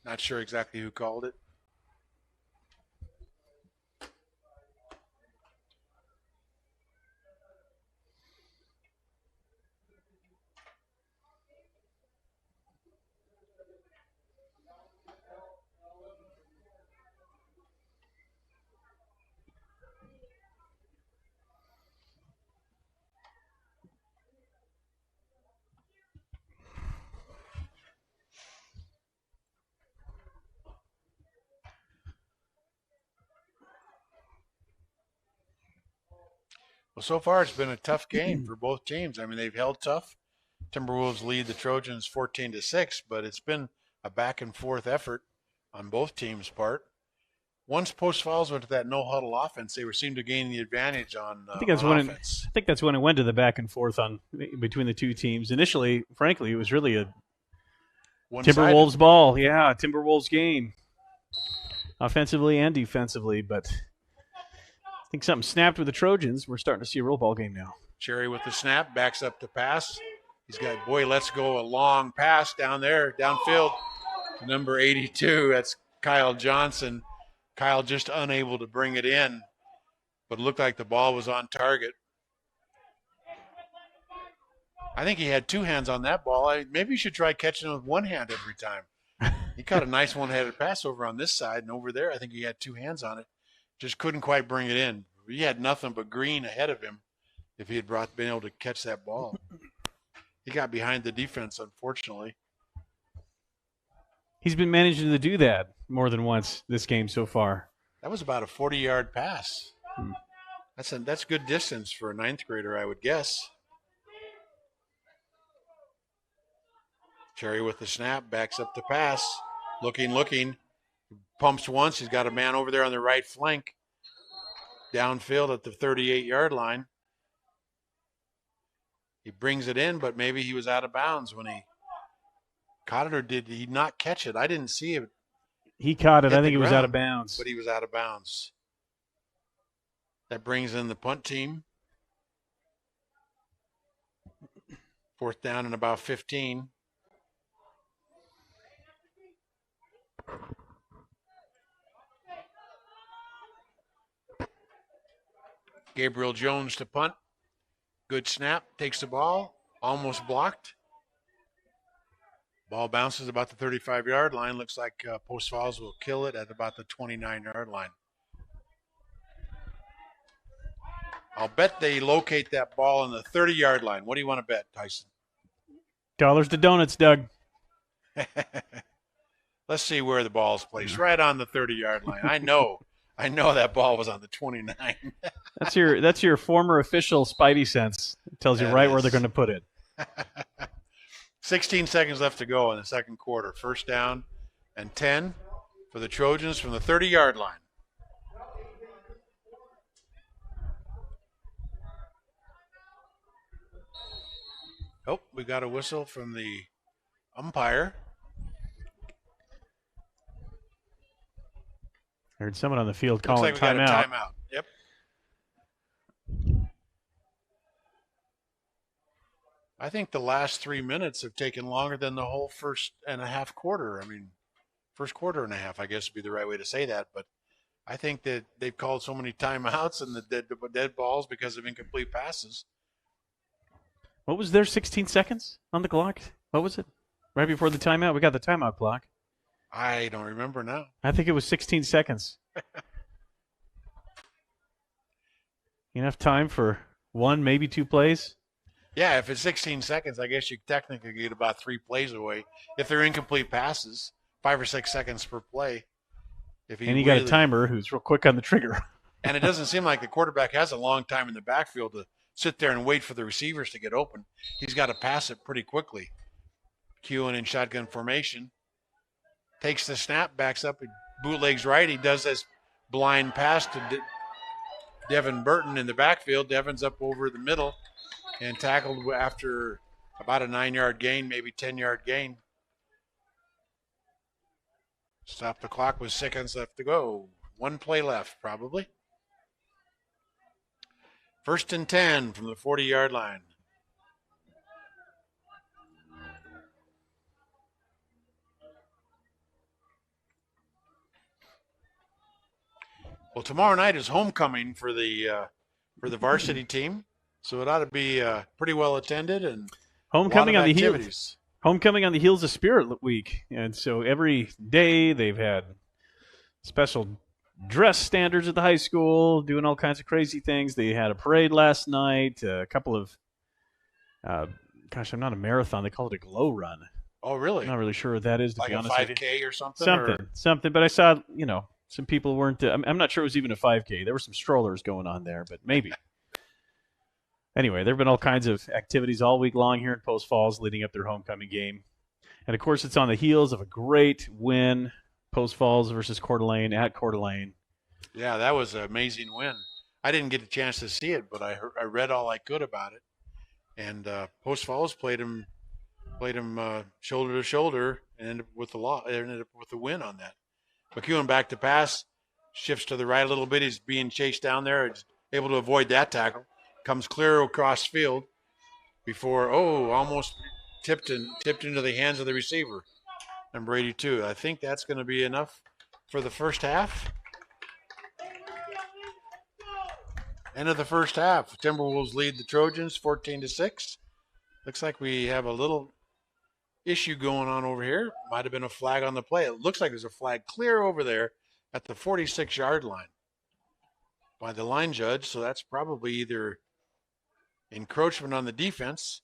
Not sure exactly who called it. Well, so far it's been a tough game for both teams. I mean, they've held tough. Timberwolves lead the Trojans 14-6, but it's been a back and forth effort on both teams' part. Once Post Falls went to that no huddle offense, they seemed to gain the advantage on I think that's when it went to the back and forth on between the two teams. Initially, frankly, it was really a Timberwolves ball. Yeah, Timberwolves game, offensively and defensively, but I think something snapped with the Trojans. We're starting to see a real ball game now. Cherry with the snap, backs up to pass. He's got, let's go a long pass down there, downfield to number 82. That's Kyle Johnson. Kyle just unable to bring it in, but it looked like the ball was on target. I think he had two hands on that ball. Maybe you should try catching it with one hand every time. He caught a nice one-handed pass over on this side, and over there I think he had two hands on it. Just couldn't quite bring it in. He had nothing but green ahead of him if he had been able to catch that ball. He got behind the defense, unfortunately. He's been managing to do that more than once this game so far. That was about a 40-yard pass. That's good distance for a ninth grader, I would guess. Cherry with the snap, backs up the pass. Looking. Pumps once. He's got a man over there on the right flank. Downfield at the 38-yard line. He brings it in, but maybe he was out of bounds when he caught it, or did he not catch it? I didn't see it. He caught it. I think he was out of bounds. But he was out of bounds. That brings in the punt team. 4th down and about 15. Gabriel Jones to punt. Good snap. Takes the ball. Almost blocked. Ball bounces about the 35-yard line. Looks like Post Falls will kill it at about the 29-yard line. I'll bet they locate that ball on the 30-yard line. What do you want to bet, Tyson? Dollars to donuts, Doug. Let's see where the ball is placed. Right on the 30-yard line. I know that ball was on the 29. That's your former official spidey sense. It tells you right where they're going to put it. 16 seconds left to go in the second quarter. 1st down and 10 for the Trojans from the 30-yard line. Oh, we got a whistle from the umpire. I heard someone on the field calling Looks like we timeout. got a timeout. Yep. I think the last 3 minutes have taken longer than the whole first and a half quarter. I mean, first quarter and a half, I guess would be the right way to say that. But I think that they've called so many timeouts and the dead balls because of incomplete passes. What was there, 16 seconds on the clock? What was it? Right before the timeout? We got the timeout clock. I don't remember now. I think it was 16 seconds. Enough time for 1, maybe 2 plays? Yeah, if it's 16 seconds, I guess you technically get about 3 plays away. If they're incomplete passes, 5 or 6 seconds per play. And you got a timer who's real quick on the trigger. And it doesn't seem like the quarterback has a long time in the backfield to sit there and wait for the receivers to get open. He's got to pass it pretty quickly. Cueing in shotgun formation. Takes the snap, backs up, bootlegs right. He does this blind pass to Devin Burton in the backfield. Devin's up over the middle and tackled after about a 9-yard gain, maybe 10-yard gain. Stop the clock with seconds left to go. 1 play left, probably. 1st and 10 from the 40-yard line. Well, tomorrow night is homecoming for the varsity team, so it ought to be pretty well attended and homecoming on the heels. Homecoming on the heels of Spirit Week, and so every day they've had special dress standards at the high school, doing all kinds of crazy things. They had a parade last night, a couple of, I'm not a marathon. They call it a glow run. Oh, really? I'm not really sure what that is, to like be honest with you. Like a 5K or something? Something. But I saw, some people weren't. I'm not sure it was even a 5K. There were some strollers going on there, but maybe. Anyway, there have been all kinds of activities all week long here in Post Falls leading up their homecoming game. And, of course, it's on the heels of a great win, Post Falls versus Coeur d'Alene at Coeur d'Alene. Yeah, that was an amazing win. I didn't get a chance to see it, but I read all I could about it. And Post Falls played him shoulder to shoulder and ended up with the win on that. McEwen back to pass, shifts to the right a little bit. He's being chased down there. He's able to avoid that tackle. Comes clear across field before, almost tipped into the hands of the receiver, number 82. I think that's going to be enough for the first half. End of the first half. Timberwolves lead the Trojans 14-6. Looks like we have a little issue going on over here. Might have been a flag on the play. It looks like there's a flag clear over there at the 46-yard line by the line judge. So that's probably either encroachment on the defense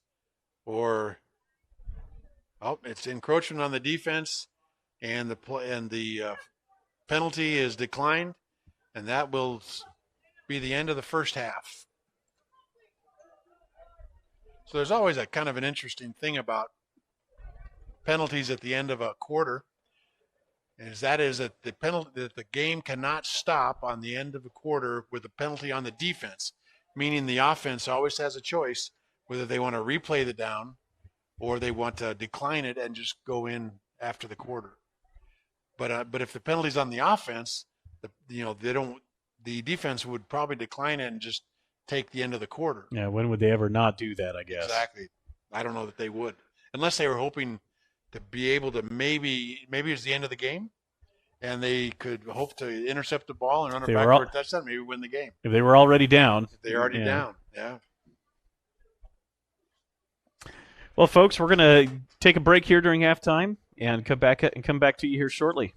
or it's encroachment on the defense and the penalty is declined, and that will be the end of the first half. So there's always a kind of an interesting thing about penalties at the end of a quarter, is that the penalty that the game cannot stop on the end of a quarter with a penalty on the defense, meaning the offense always has a choice whether they want to replay the down or they want to decline it and just go in after the quarter. But if the penalty's on the offense, the defense would probably decline it and just take the end of the quarter. Yeah, when would they ever not do that, I guess? Exactly. I don't know that they would, unless they were hoping to be able to maybe it's the end of the game, and they could hope to intercept the ball and run it back for a touchdown, maybe win the game. If they were already down. If they're already down, yeah. Well, folks, we're going to take a break here during halftime and come back to you here shortly.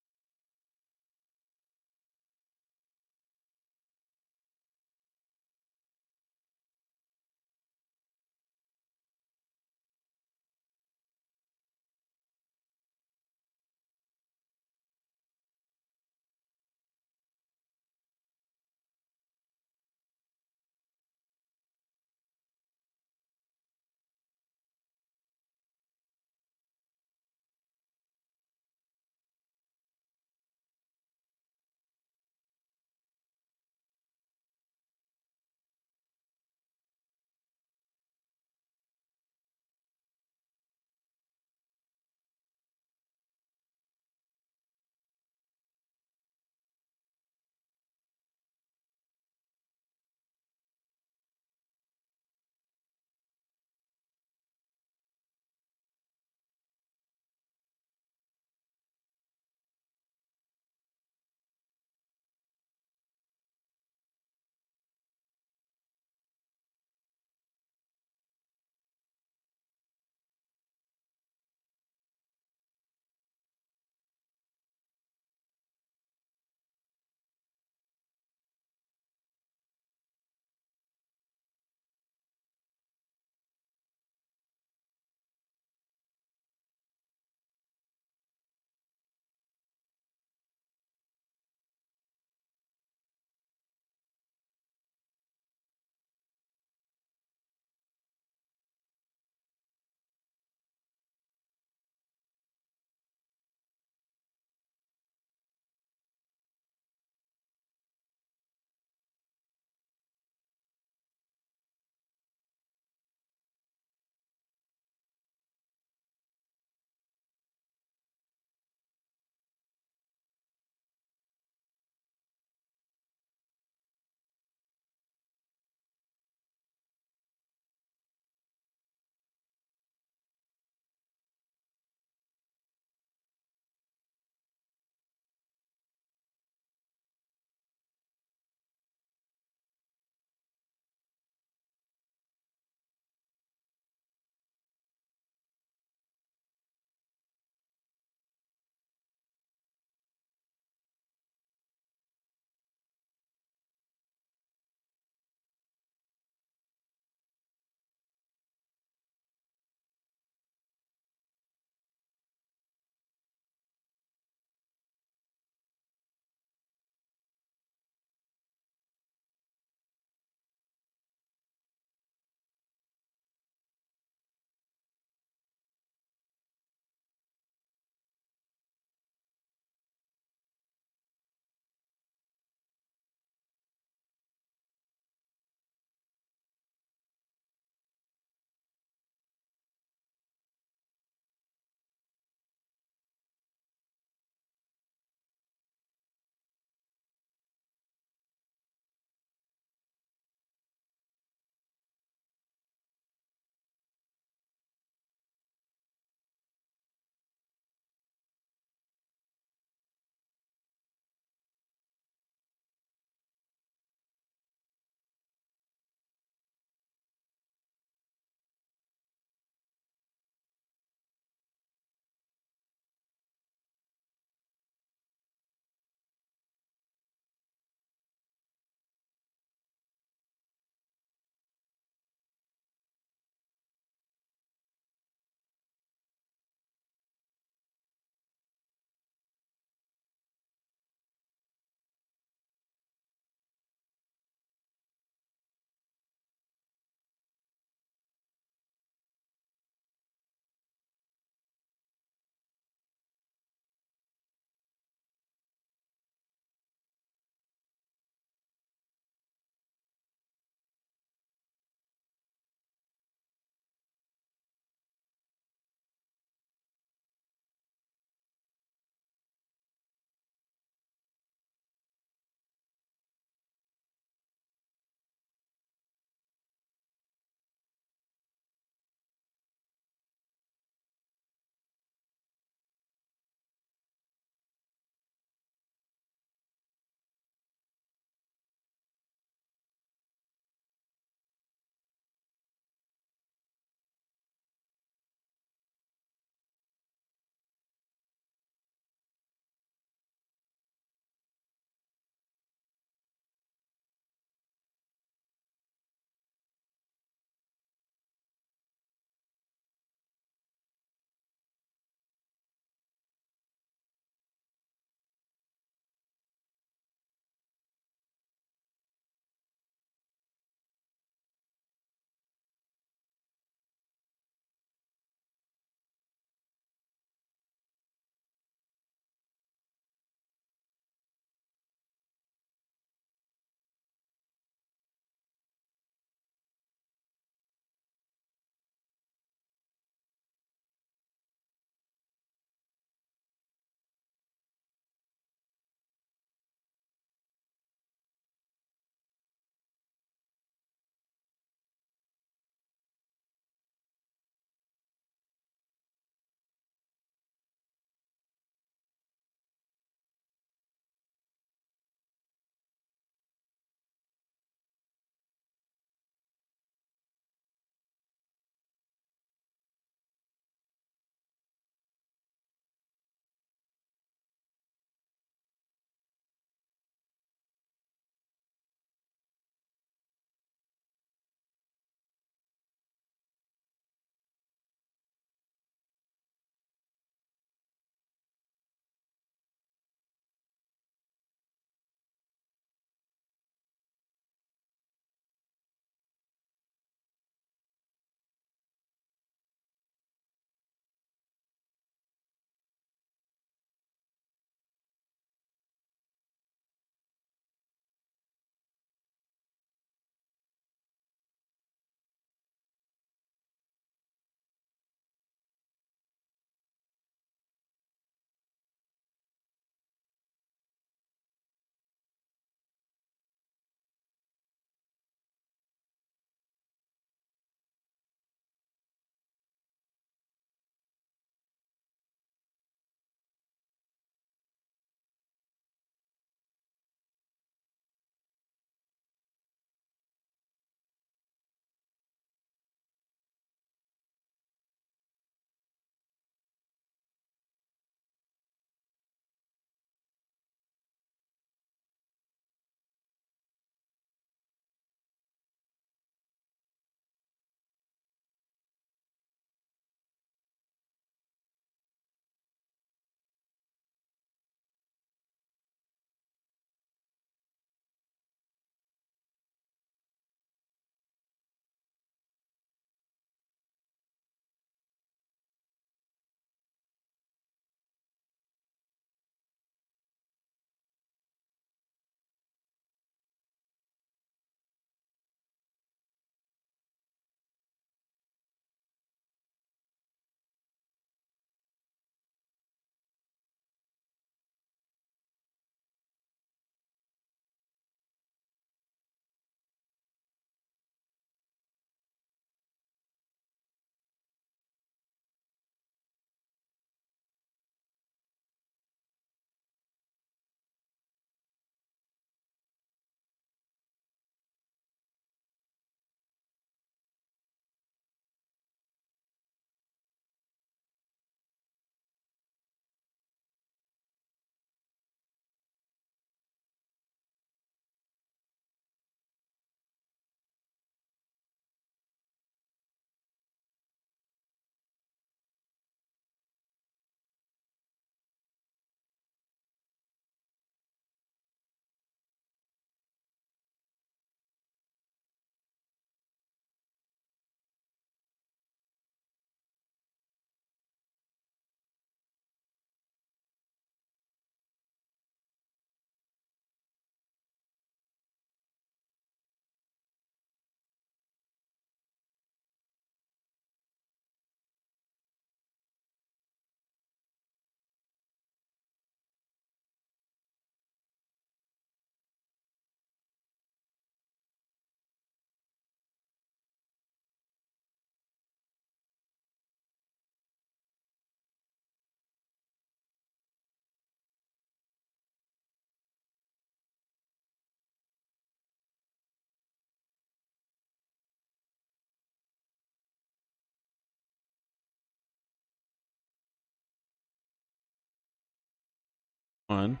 One.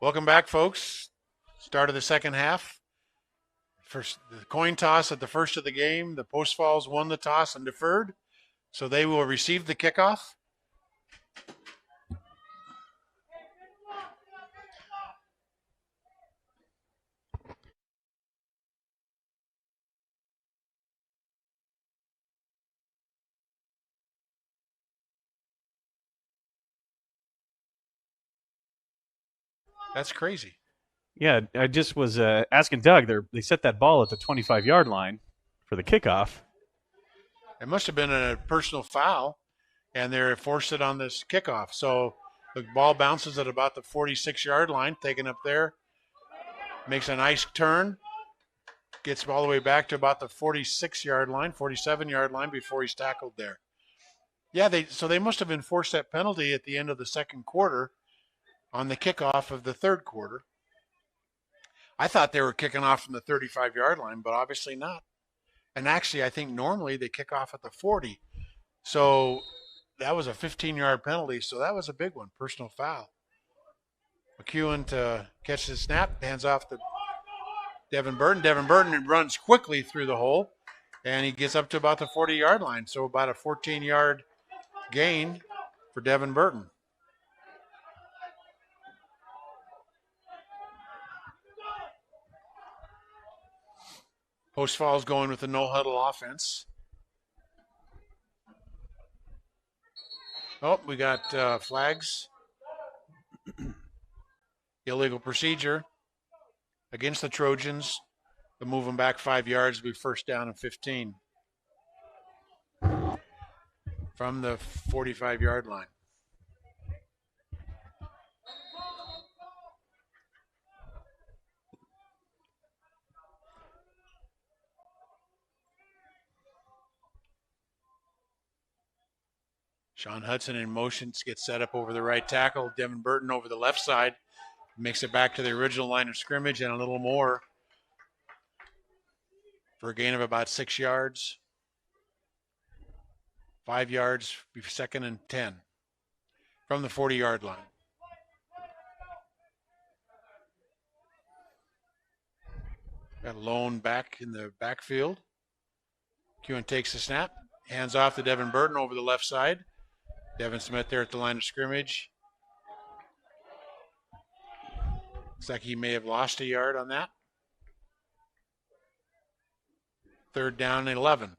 Welcome back, folks. Start of the second half. First, the coin toss at the first of the game. The Post Falls won the toss and deferred, so they will receive the kickoff. That's crazy. Yeah, I just was asking Doug. They set that ball at the 25-yard line for the kickoff. It must have been a personal foul, and they're forced it on this kickoff. So the ball bounces at about the 46-yard line, taken up there, makes a nice turn, gets all the way back to about the 46-yard line, 47-yard line before he's tackled there. Yeah, they must have enforced that penalty at the end of the second quarter on the kickoff of the third quarter. I thought they were kicking off from the 35-yard line, but obviously not. And actually, I think normally they kick off at the 40. So that was a 15-yard penalty, so that was a big one, personal foul. McEwen to catch the snap, hands off to Devin Burton. Devin Burton runs quickly through the hole, and he gets up to about the 40-yard line, so about a 14-yard gain for Devin Burton. Post Falls going with the no-huddle offense. Oh, we got flags. Illegal procedure against the Trojans. To move them back 5 yards, will be first down and 15 from the 45-yard line. Sean Hudson in motion, gets set up over the right tackle. Devin Burton over the left side. Makes it back to the original line of scrimmage and a little more for a gain of about 6 yards. 5 yards, second and 10 from the 40-yard line. Got a lone back in the backfield. McEwen takes the snap, hands off to Devin Burton over the left side. Devin Smith there at the line of scrimmage. Looks like he may have lost a yard on that. Third down and 11.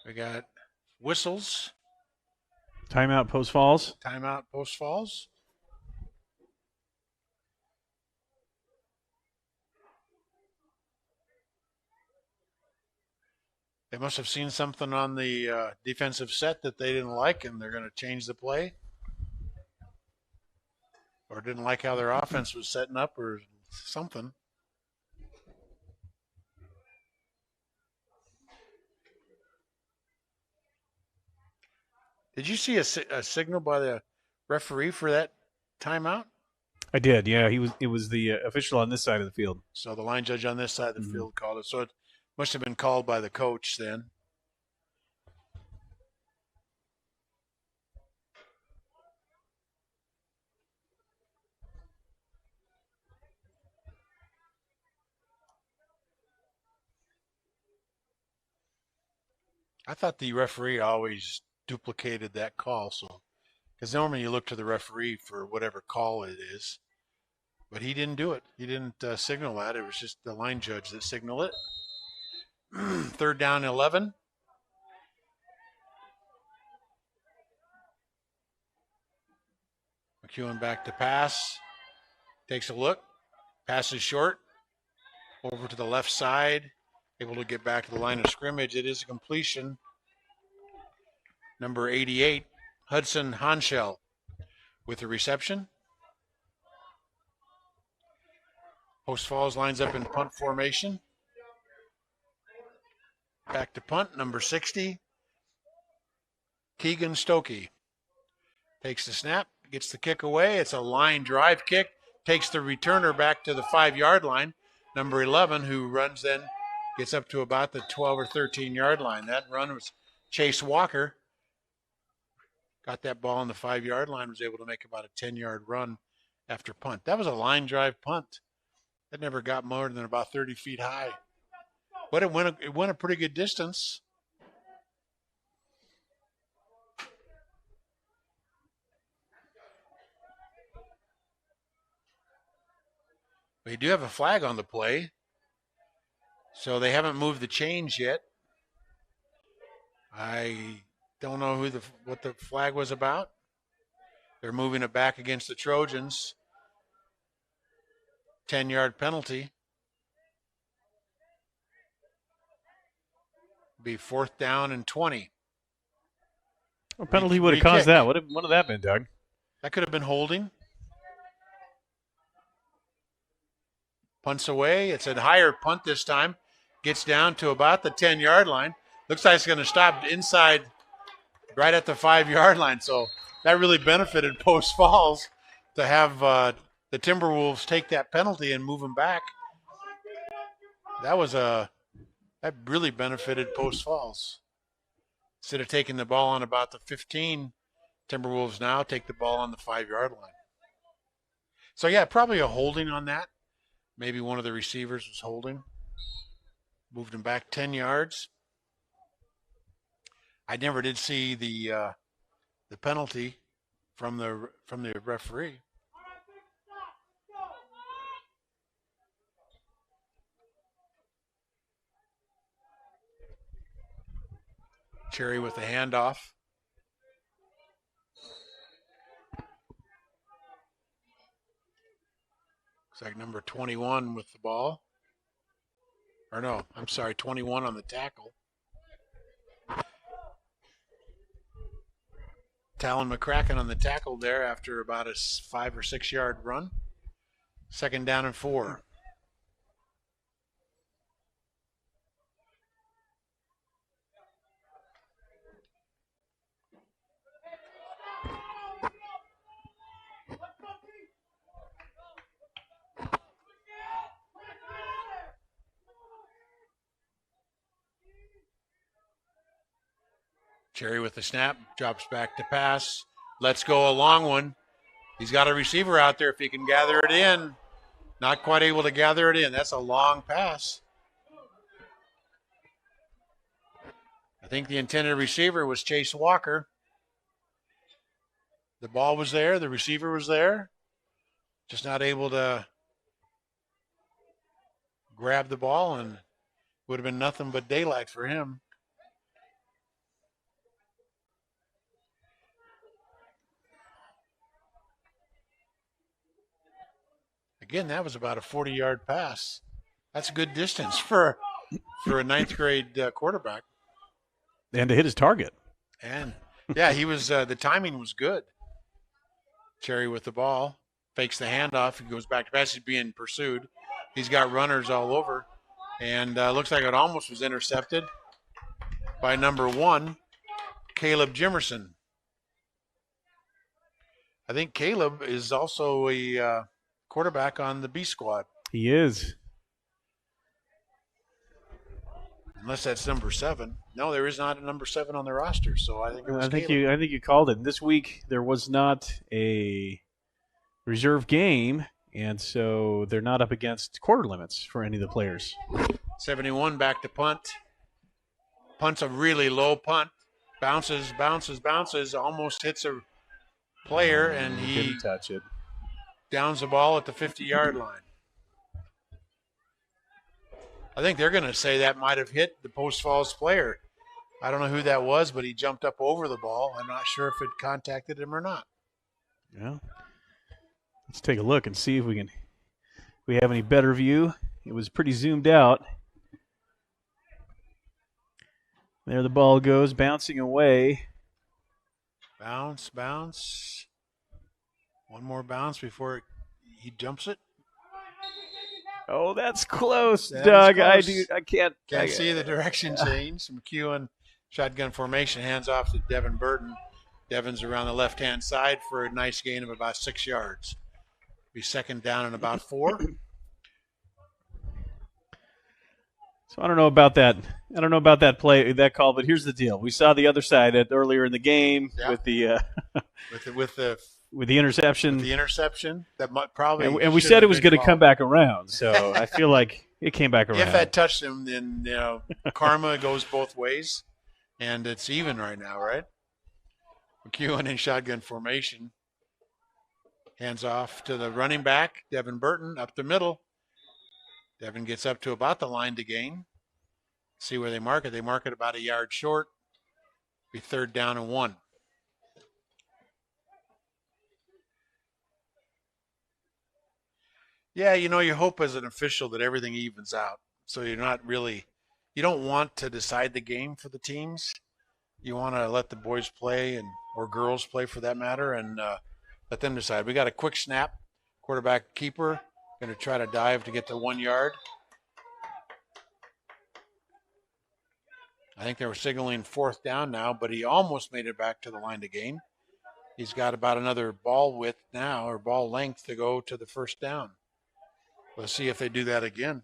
We got whistles. Timeout, Post Falls. Timeout, Post Falls. They must have seen something on the defensive set that they didn't like, and they're going to change the play. Or didn't like how their offense was setting up or something. Did you see a signal by the referee for that timeout? I did. Yeah, it was the official on this side of the field. So the line judge on this side of the field called it. So it must have been called by the coach then. I thought the referee always duplicated that call, so because normally you look to the referee for whatever call it is, but he didn't do it. He didn't signal that. It was just the line judge that signaled it. Third down, 11. McEwen back to pass. Takes a look. Passes short. Over to the left side. Able to get back to the line of scrimmage. It is a completion. Number 88, Hudson Hanschel. with the reception. Post Falls lines up in punt formation. Back to punt, number 60. Keegan Stokey takes the snap, gets the kick away. It's a line drive kick. Takes the returner back to the 5-yard line. Number 11, who runs then, gets up to about the 12 or 13-yard line. That run was Chase Walker. Got that ball on the 5-yard line, was able to make about a 10-yard run after punt. That was a line drive punt. That never got more than about 30 feet high. But it went a pretty good distance. We do have a flag on the play. So they haven't moved the chains yet. I don't know what the flag was about. They're moving it back against the Trojans. 10-yard penalty. Be 4th down and 20. What penalty would have caused that? What would that been, Doug? That could have been holding. Punts away. It's a higher punt this time. Gets down to about the 10-yard line. Looks like it's going to stop inside right at the 5-yard line. So that really benefited Post Falls to have the Timberwolves take that penalty and move them back. That really benefited Post Falls. Instead of taking the ball on about the 15, Timberwolves now take the ball on the 5-yard line. So yeah, probably a holding on that. Maybe one of the receivers was holding. Moved him back 10 yards. I never did see the penalty from the referee. Cherry with the handoff. Looks like number 21 with the ball. Or no, I'm sorry, 21 on the tackle. Talon McCracken on the tackle there after about a 5 or 6 yard run. 2nd down and 4. Cherry with the snap, drops back to pass. Let's go a long one. He's got a receiver out there if he can gather it in. Not quite able to gather it in. That's a long pass. I think the intended receiver was Chase Walker. The ball was there. The receiver was there. Just not able to grab the ball, and would have been nothing but daylight for him. Again, that was about a 40-yard pass. That's a good distance for a 9th grade quarterback. And to hit his target. And, yeah, he was the timing was good. Cherry with the ball. Fakes the handoff. He goes back to pass. He's being pursued. He's got runners all over. And looks like it almost was intercepted by number 1, Caleb Jimerson. I think Caleb is also a quarterback on the B squad. He is. Unless that's number 7. No, there is not a number 7 on the roster, so I think it was Caleb. I think you called it. This week there was not a reserve game, and so they're not up against quarter limits for any of the players. 71 back to punt. Punt's a really low punt. Bounces, almost hits a player, and he didn't touch it. Downs the ball at the 50-yard line. I think they're going to say that might have hit the Post Falls player. I don't know who that was, but he jumped up over the ball. I'm not sure if it contacted him or not. Yeah. Let's take a look and see if we have any better view. It was pretty zoomed out. There the ball goes, bouncing away. Bounce. One more bounce before he jumps it. Oh, that's close, That Doug. close. I can't See the direction change. McEwen, shotgun formation, hands off to Devin Burton. Devin's around the left-hand side for a nice gain of about 6 yards. Be second down and about 4. So I don't know about that. I don't know about that play, that call. But here's the deal: we saw the other side earlier in the game with the with the interception. With the interception that probably and we said it was going to come back around. So I feel like it came back around. If that touched him, then karma goes both ways, and it's even right now, right? McEwen in shotgun formation. Hands off to the running back, Devin Burton, up the middle. Devin gets up to about the line to gain. See where they mark it. They mark it about a yard short. Be third down and 1. Yeah, you hope as an official that everything evens out. So you don't want to decide the game for the teams. You want to let the boys play or girls play for that matter and let them decide. We got a quick snap. Quarterback keeper going to try to dive to get to 1 yard. I think they were signaling fourth down now, but he almost made it back to the line to gain. He's got about another ball width now, or ball length, to go to the first down. Let's see if they do that again.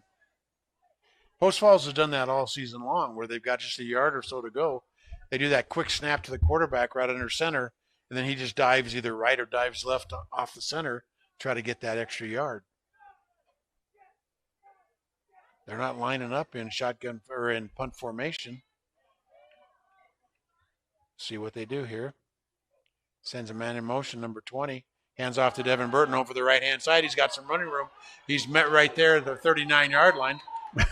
Post Falls has done that all season long, where they've got just a yard or so to go. They do that quick snap to the quarterback right under center, and then he just dives either right or dives left off the center, try to get that extra yard. They're not lining up in shotgun or in punt formation. See what they do here. Sends a man in motion, number 20. Hands off to Devin Burton over the right-hand side. He's got some running room. He's met right there at the 39-yard line,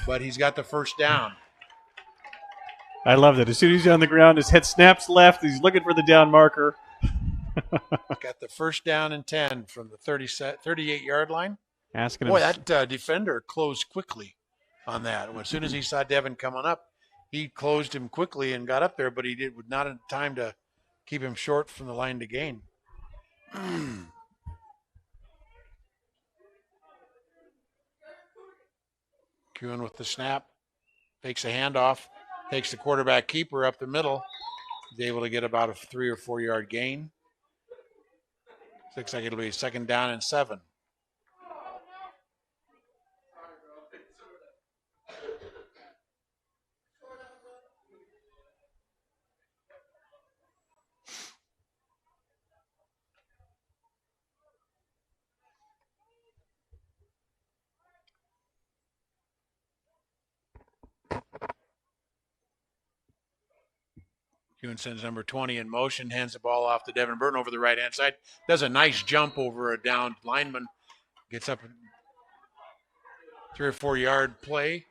but he's got the first down. I love that. As soon as he's on the ground, his head snaps left. He's looking for the down marker. Got the first down and 10 from the 38-yard line. Asking Boy, that defender closed quickly on that. As soon as he saw Devin coming up, he closed him quickly and got up there, but he did not in time to keep him short from the line to gain. Kuhn with the snap, takes a handoff, takes the quarterback keeper up the middle. He's able to get about a 3 or 4 yard gain. Looks like it'll be second down and 7. Kuhn sends number 20 in motion, hands the ball off to Devin Burton over the right-hand side. Does a nice jump over a downed lineman. Gets up 3 or 4 yard play.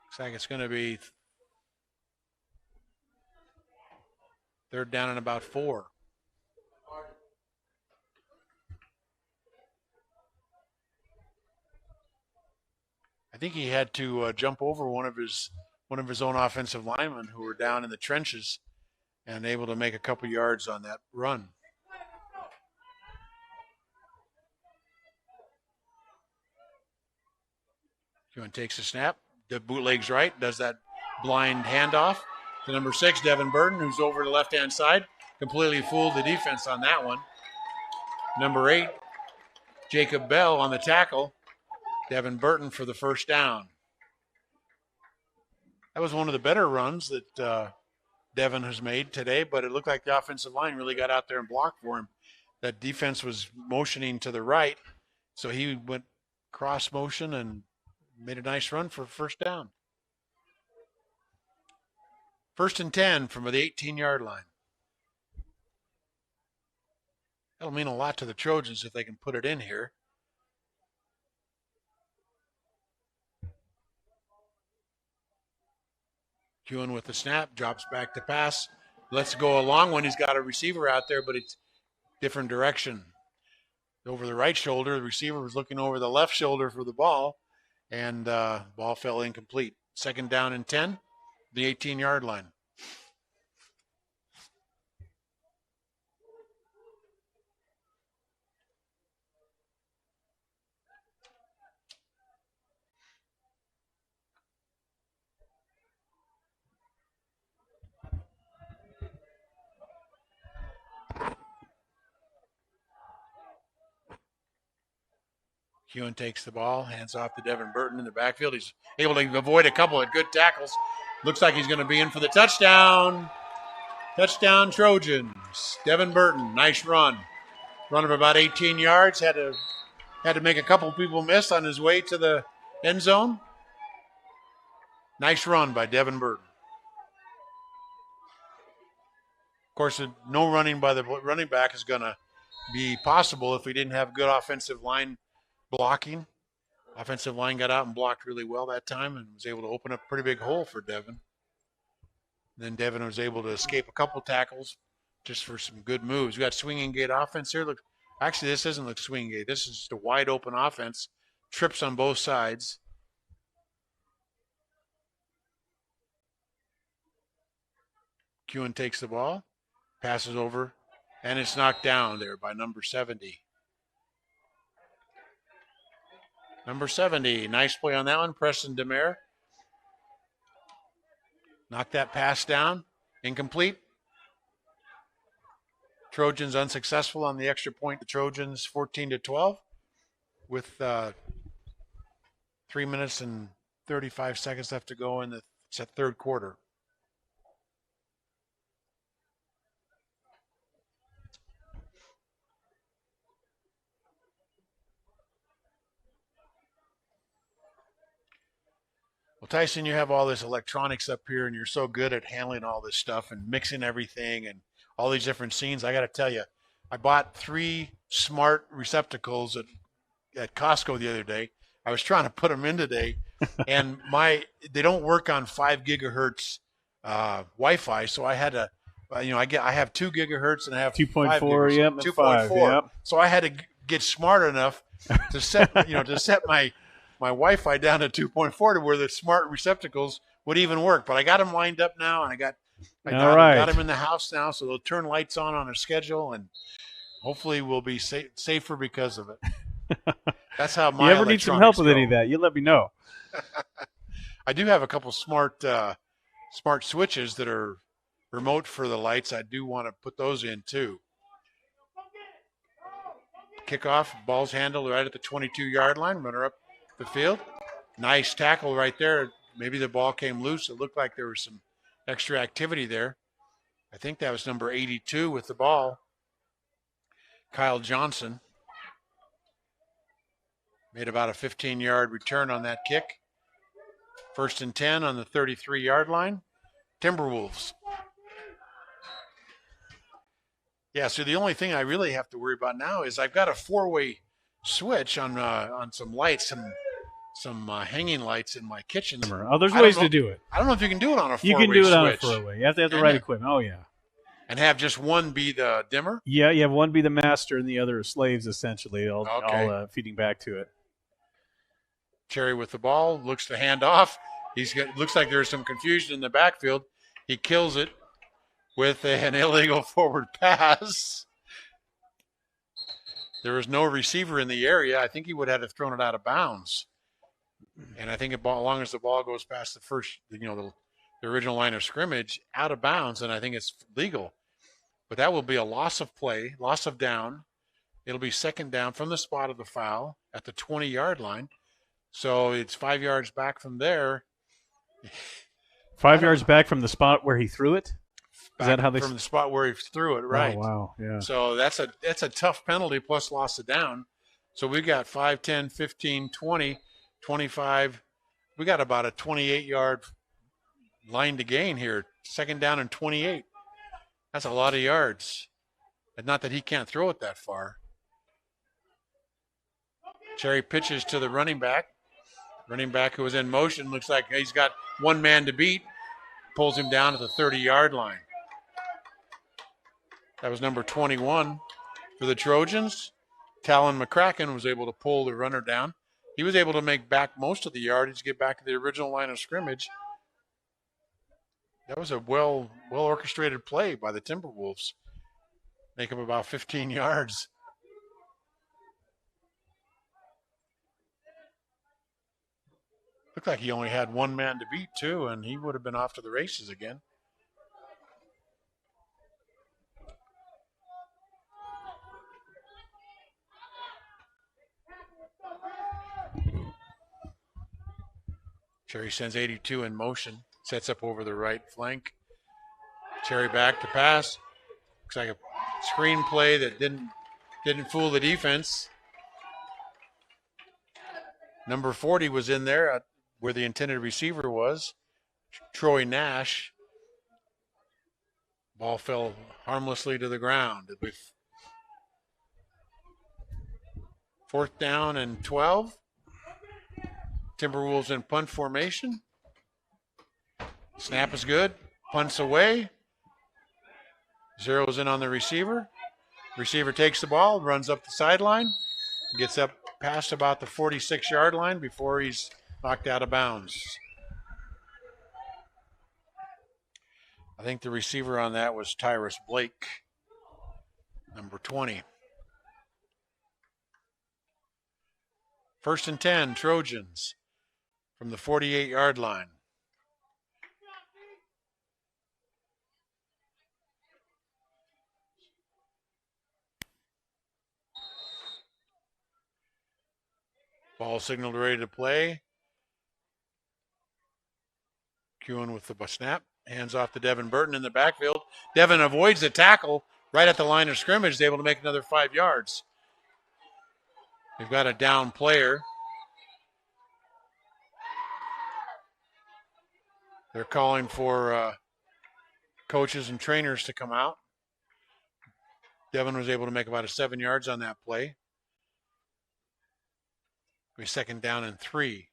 Looks like it's going to be third down and about 4. I think he had to jump over one of his own offensive linemen who were down in the trenches and able to make a couple yards on that run. Kuhn takes the snap, the bootlegs right, does that blind handoff to number 6, Devin Burton, who's over the left-hand side. Completely fooled the defense on that one. Number 8, Jacob Bell on the tackle. Devin Burton for the first down. That was one of the better runs that Devin has made today, but it looked like the offensive line really got out there and blocked for him. That defense was motioning to the right, so he went cross motion and made a nice run for first down. First and 10 from the 18-yard line. That'll mean a lot to the Trojans if they can put it in here. Kuhn with the snap, drops back to pass. Let's go a long one. He's got a receiver out there, but it's different direction. Over the right shoulder, the receiver was looking over the left shoulder for the ball, and ball fell incomplete. Second down and 10, the 18-yard line. Kewen takes the ball, hands off to Devin Burton in the backfield. He's able to avoid a couple of good tackles. Looks like he's going to be in for the touchdown. Touchdown Trojans. Devin Burton, nice run. Run of about 18 yards. Had to make a couple of people miss on his way to the end zone. Nice run by Devin Burton. Of course, no running by the running back is going to be possible if we didn't have good offensive line blocking. Offensive line got out and blocked really well that time and was able to open up a pretty big hole for Devin. Then Devin was able to escape a couple tackles just for some good moves. We got swinging gate offense here. Look, actually, this doesn't look swinging gate. This is just a wide open offense. Trips on both sides. Kewen takes the ball, passes over, and it's knocked down there by number 70. Number 70, nice play on that one, Preston Demare. Knocked that pass down, incomplete. Trojans unsuccessful on the extra point. The Trojans 14-12 with 3 minutes and 35 seconds left to go in the third quarter. Well, Tyson, you have all this electronics up here, and you're so good at handling all this stuff and mixing everything and all these different scenes. I got to tell you, I bought 3 smart receptacles at Costco the other day. I was trying to put them in today, and they don't work on 5 gigahertz Wi-Fi, so I had to, I have 2 gigahertz and I have 2.4, yep, 2.4. Yep. So I had to get smart enough to set, to set my Wi-Fi down to 2.4 to where the smart receptacles would even work. But I got them lined up now, and I got them in the house now, so they'll turn lights on a schedule, and hopefully we'll be safer because of it. That's how my You ever need some help with go. any of that, you let me know. I do have a couple smart switches that are remote for the lights. I do want to put those in too. Kickoff, ball's handled right at the 22-yard line. Runner up the field. Nice tackle right there. Maybe the ball came loose. It looked like there was some extra activity there. I think that was number 82 with the ball. Kyle Johnson made about a 15-yard return on that kick. 1st and 10 on the 33-yard line. Timberwolves. Yeah, so the only thing I really have to worry about now is I've got a 4-way switch on some lights, some hanging lights in my kitchen. Oh, there's ways to do it. I don't know if you can do it on a 4-way switch. You can do it on a 4-way. You have to have the right equipment. Oh, yeah. And have just one be the dimmer? Yeah, you have one be the master and the other are slaves, essentially, all feeding back to it. Cherry with the ball, looks to hand off. Looks like there's some confusion in the backfield. He kills it with an illegal forward pass. There was no receiver in the area. I think he would have thrown it out of bounds. And I think as long as the ball goes past the first, the original line of scrimmage, out of bounds, and I think it's legal. But that will be a loss of play, loss of down. It'll be 2nd down from the spot of the foul at the 20-yard line. So it's 5 yards back from there. 5 yards back from the spot where he threw it? Is that how they from the spot where he threw it, right? Oh, wow, yeah. So that's a tough penalty plus loss of down. So we got 5, 10, 15, 20, 25. We got about a 28-yard line to gain here. 2nd down and 28. That's a lot of yards. And not that he can't throw it that far. Cherry pitches to the running back. Running back who was in motion. Looks like he's got one man to beat. Pulls him down at the 30-yard line. That was number 21 for the Trojans. Talon McCracken was able to pull the runner down. He was able to make back most of the yardage, get back to the original line of scrimmage. That was a well orchestrated play by the Timberwolves. Make him about 15 yards. Looked like he only had one man to beat, too, and he would have been off to the races again. Cherry sends 82 in motion, sets up over the right flank. Cherry back to pass. Looks like a screen play that didn't fool the defense. Number 40 was in there where the intended receiver was, Troy Nash. Ball fell harmlessly to the ground. With 4th down and 12. Timberwolves in punt formation. Snap is good. Punts away. Zeroes in on the receiver. Receiver takes the ball, runs up the sideline, gets up past about the 46-yard line before he's knocked out of bounds. I think the receiver on that was Tyrus Blake, number 20. 1st and 10, Trojans from the 48-yard line. Ball signaled ready to play. Kewen with the snap. Hands off to Devin Burton in the backfield. Devin avoids the tackle right at the line of scrimmage. Is able to make another 5 yards. They've got a down player. They're calling for coaches and trainers to come out. Devin was able to make about 7 yards on that play. It'll be 2nd down and 3.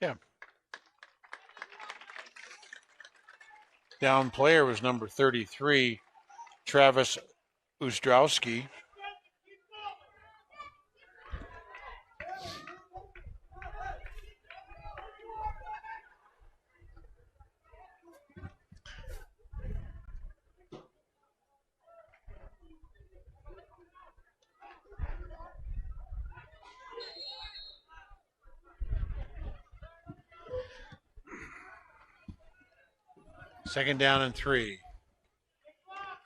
Yeah. Down player was number 33, Travis Uzdrowski. Second down and 3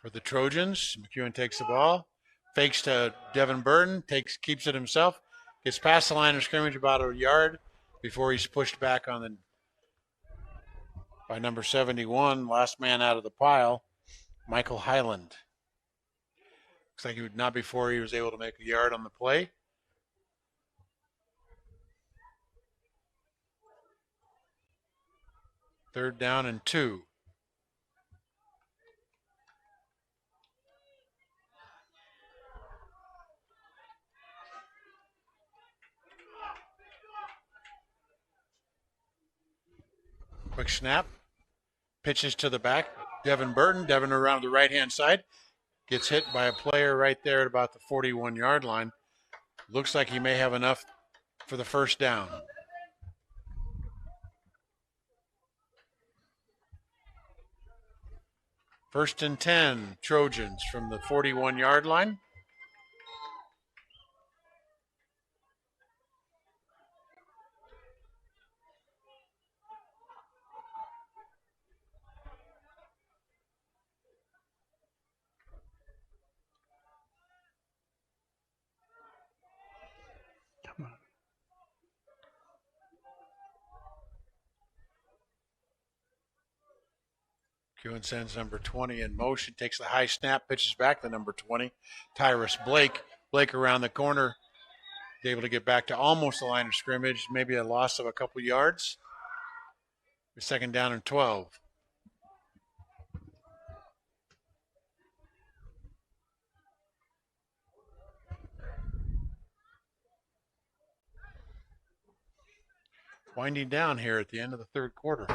for the Trojans. McEwen takes the ball, fakes to Devin Burton, keeps it himself, gets past the line of scrimmage about a yard before he's pushed back by number 71, last man out of the pile, Michael Highland. Looks like not before he was able to make a yard on the play. Third down and 2. Quick snap. Pitches to the back. Devin Burton. Devin around the right-hand side. Gets hit by a player right there at about the 41-yard line. Looks like he may have enough for the 1st down. First and 10, Trojans from the 41-yard line. Come on. Kewen sends number 20 in motion, takes the high snap, pitches back to number 20, Tyrus Blake. Blake around the corner, able to get back to almost the line of scrimmage, maybe a loss of a couple yards. 2nd down and 12. Winding down here at the end of the 3rd quarter.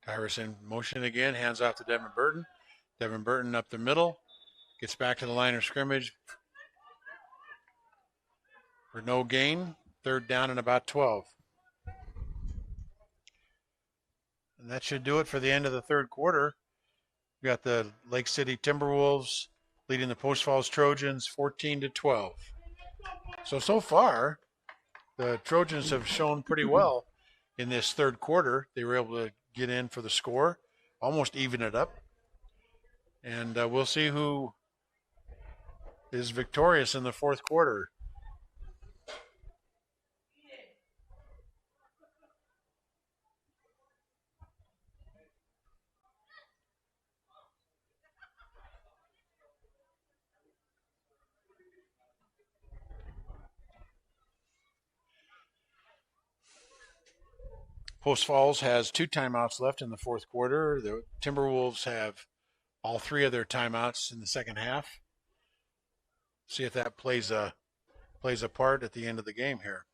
Tyrus in motion again, hands off to Devin Burton. Devin Burton up the middle, gets back to the line of scrimmage for no gain. Third down and about 12. And that should do it for the end of the third quarter. We got the Lake City Timberwolves leading the Post Falls Trojans 14-12. So far, the Trojans have shown pretty well in this third quarter. They were able to get in for the score, almost even it up. And we'll see who is victorious in the fourth quarter. Post Falls has 2 timeouts left in the fourth quarter. The Timberwolves have all 3 of their timeouts in the second half. See if that plays a part at the end of the game here.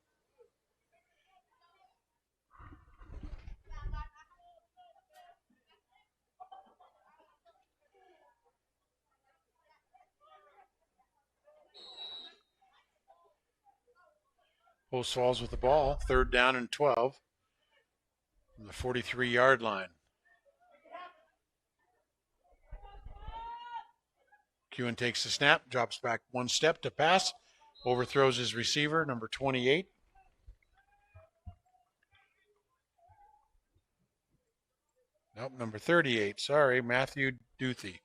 Post Falls with the ball, third down and 12 from the 43-yard line. Kewen takes the snap, drops back 1 step to pass, overthrows his receiver, number 28. Nope, number 38. Sorry, Matthew Duthie.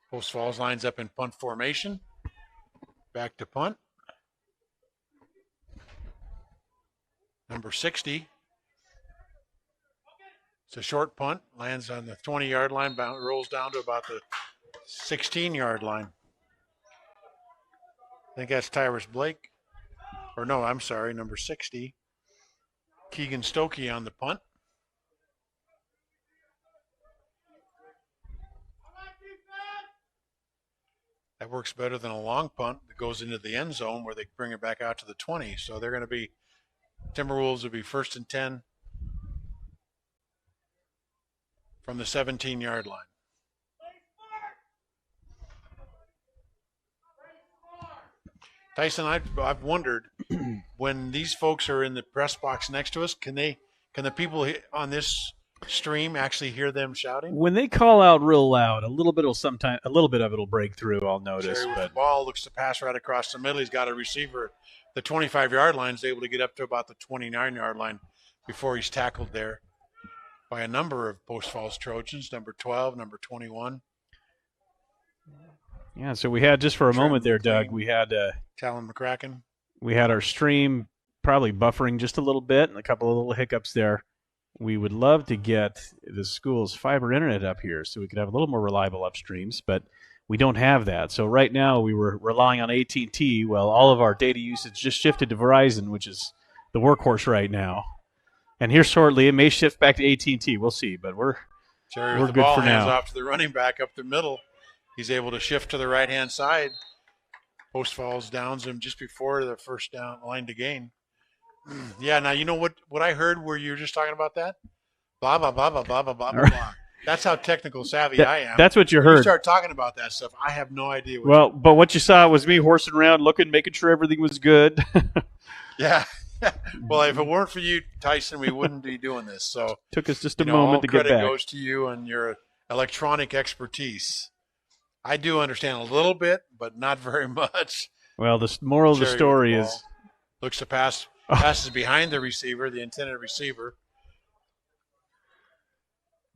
Post Falls lines up in punt formation. Back to punt. Number 60. It's a short punt. Lands on the 20-yard line. Rolls down to about the 16-yard line. I think that's Tyrus Blake. Or no, I'm sorry, number 60. Keegan Stokey on the punt. That works better than a long punt that goes into the end zone where they bring it back out to the 20. So they're going to be, Timberwolves will be 1st and 10 from the 17-yard line. Tyson, I've wondered when these folks are in the press box next to us, can the people on this stream actually hear them shouting? When they call out real loud, a little bit of it'll break through, I'll notice. Jerry with the ball looks to pass right across the middle. He's got a receiver. The 25-yard line is able to get up to about the 29-yard line before he's tackled there by a number of Post Falls Trojans, number 12, number 21. Yeah, so we had, just for a moment there, Doug, we had Talon McCracken. We had our stream probably buffering just a little bit and a couple of little hiccups there. We would love to get the school's fiber internet up here so we could have a little more reliable upstreams, but we don't have that. So right now we were relying on AT&T. Well, all of our data usage just shifted to Verizon, which is the workhorse right now. And here shortly, it may shift back to AT&T. We'll see, but we're Jerry with the good ball, for hands now. off to the running back up the middle. He's able to shift to the right-hand side. Post Falls downs him just before the first down line to gain. Yeah, now you know what I heard where you were just talking about that? Blah, blah, blah, blah, blah, blah, blah, blah, blah. That's how technical savvy I am. That's what you When heard. you start talking about that stuff, I have no idea. But what you saw was me horsing around, looking, making sure everything was good. Yeah. Well, if it weren't for you, Tyson, we wouldn't be doing this. So took us just a moment to get back. All credit goes to you and your electronic expertise. I do understand a little bit, but not very much. Well, the moral of the story is looks to pass. Passes behind the receiver, the intended receiver.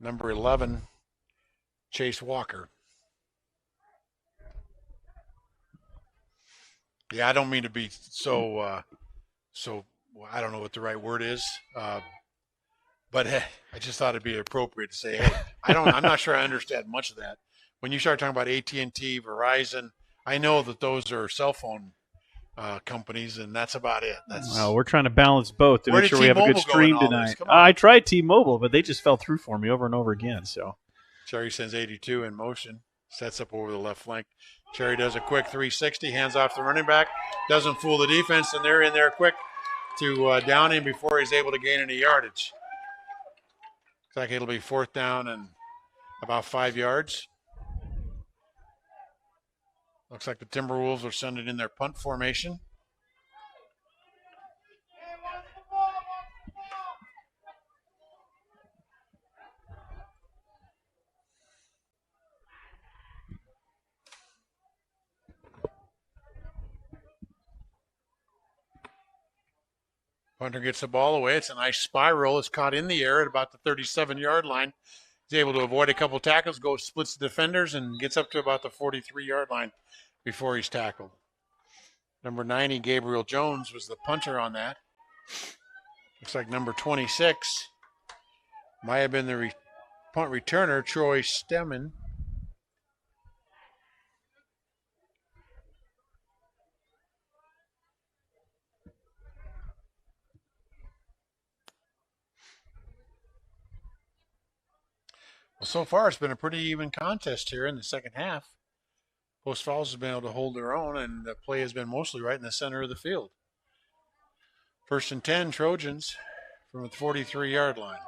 Number 11, Chase Walker. Yeah, I don't mean to be so I don't know what the right word is, but I just thought it'd be appropriate to say, hey, I'm not sure I understand much of that. When you start talking about AT&T, Verizon, I know that those are cell phone companies, and that's about it. Well, we're trying to balance both to make sure we have a good stream tonight. I tried T-Mobile, but they just fell through for me over and over again. So Cherry sends 82 in motion, sets up over the left flank. Cherry does a quick 360, hands off the running back, doesn't fool the defense, and they're in there quick to down him before he's able to gain any yardage. Looks like it'll be 4th down and about 5 yards. Looks like the Timberwolves are sending in their punt formation. Punter gets the ball away. It's a nice spiral. It's caught in the air at about the 37-yard line. He's able to avoid a couple tackles, splits the defenders, and gets up to about the 43-yard line before he's tackled. Number 90, Gabriel Jones, was the punter on that. Looks like number 26 might have been the punt returner, Troy Stemmen. Well, so far it's been a pretty even contest here in the second half. Post Falls has been able to hold their own, and the play has been mostly right in the center of the field. 1st and 10, Trojans from the 43-yard line.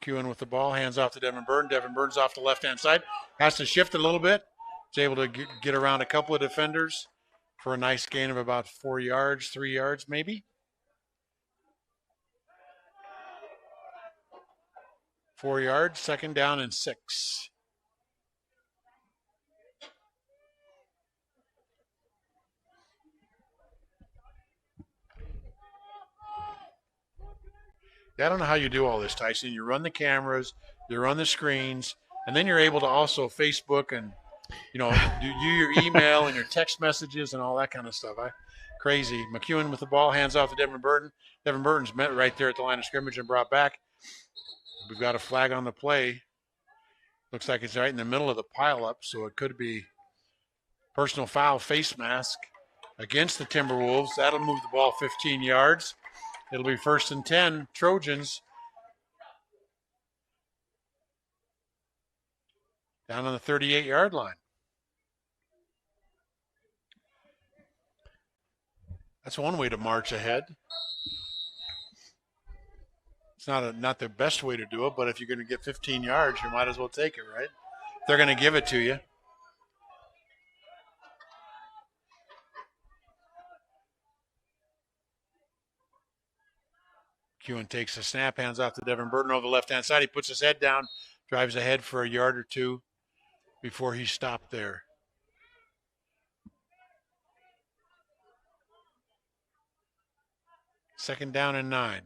Kewen with the ball, hands off to Devin Burton. Devin Burton's off the left-hand side. Has to shift a little bit. He's able to get around a couple of defenders for a nice gain of about 4 yards, 3 yards maybe. 4 yards, 2nd down and 6. I don't know how you do all this, Tyson. You run the cameras, you run the screens, and then you're able to also Facebook and, do your email and your text messages and all that kind of stuff. Crazy. McEwen with the ball, hands off to Devin Burton. Devin Burton's met right there at the line of scrimmage and brought back. We've got a flag on the play. Looks like it's right in the middle of the pileup, so it could be personal foul, face mask against the Timberwolves. That'll move the ball 15 yards. It'll be 1st and 10, Trojans. Down on the 38-yard line. That's one way to march ahead. It's not the best way to do it, but if you're going to get 15 yards, you might as well take it, right? They're going to give it to you. Kewen takes the snap, hands off to Devin Burton over the left-hand side. He puts his head down, drives ahead for a yard or two before he stopped there. Second down and 9.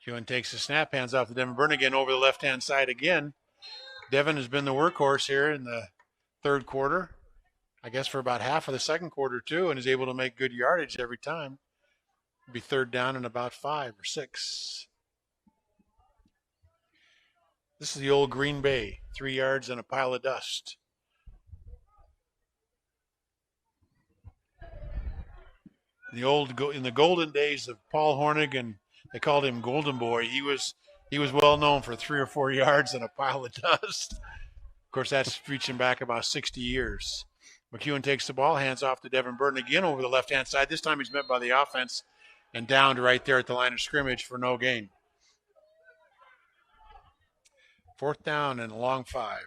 Kewen takes the snap, hands off to Devin Burton again over the left-hand side again. Devin has been the workhorse here in the third quarter, I guess for about half of the second quarter too, and is able to make good yardage every time. It'll be 3rd down and about 5 or 6. This is the old Green Bay, 3 yards and a pile of dust. In the golden days of Paul Hornig, and they called him Golden Boy, he was well known for 3 or 4 yards and a pile of dust. Of course, that's reaching back about 60 years. McEwen takes the ball, hands off to Devin Burton again over the left-hand side. This time he's met by the offense and downed right there at the line of scrimmage for no gain. 4th down and a long 5.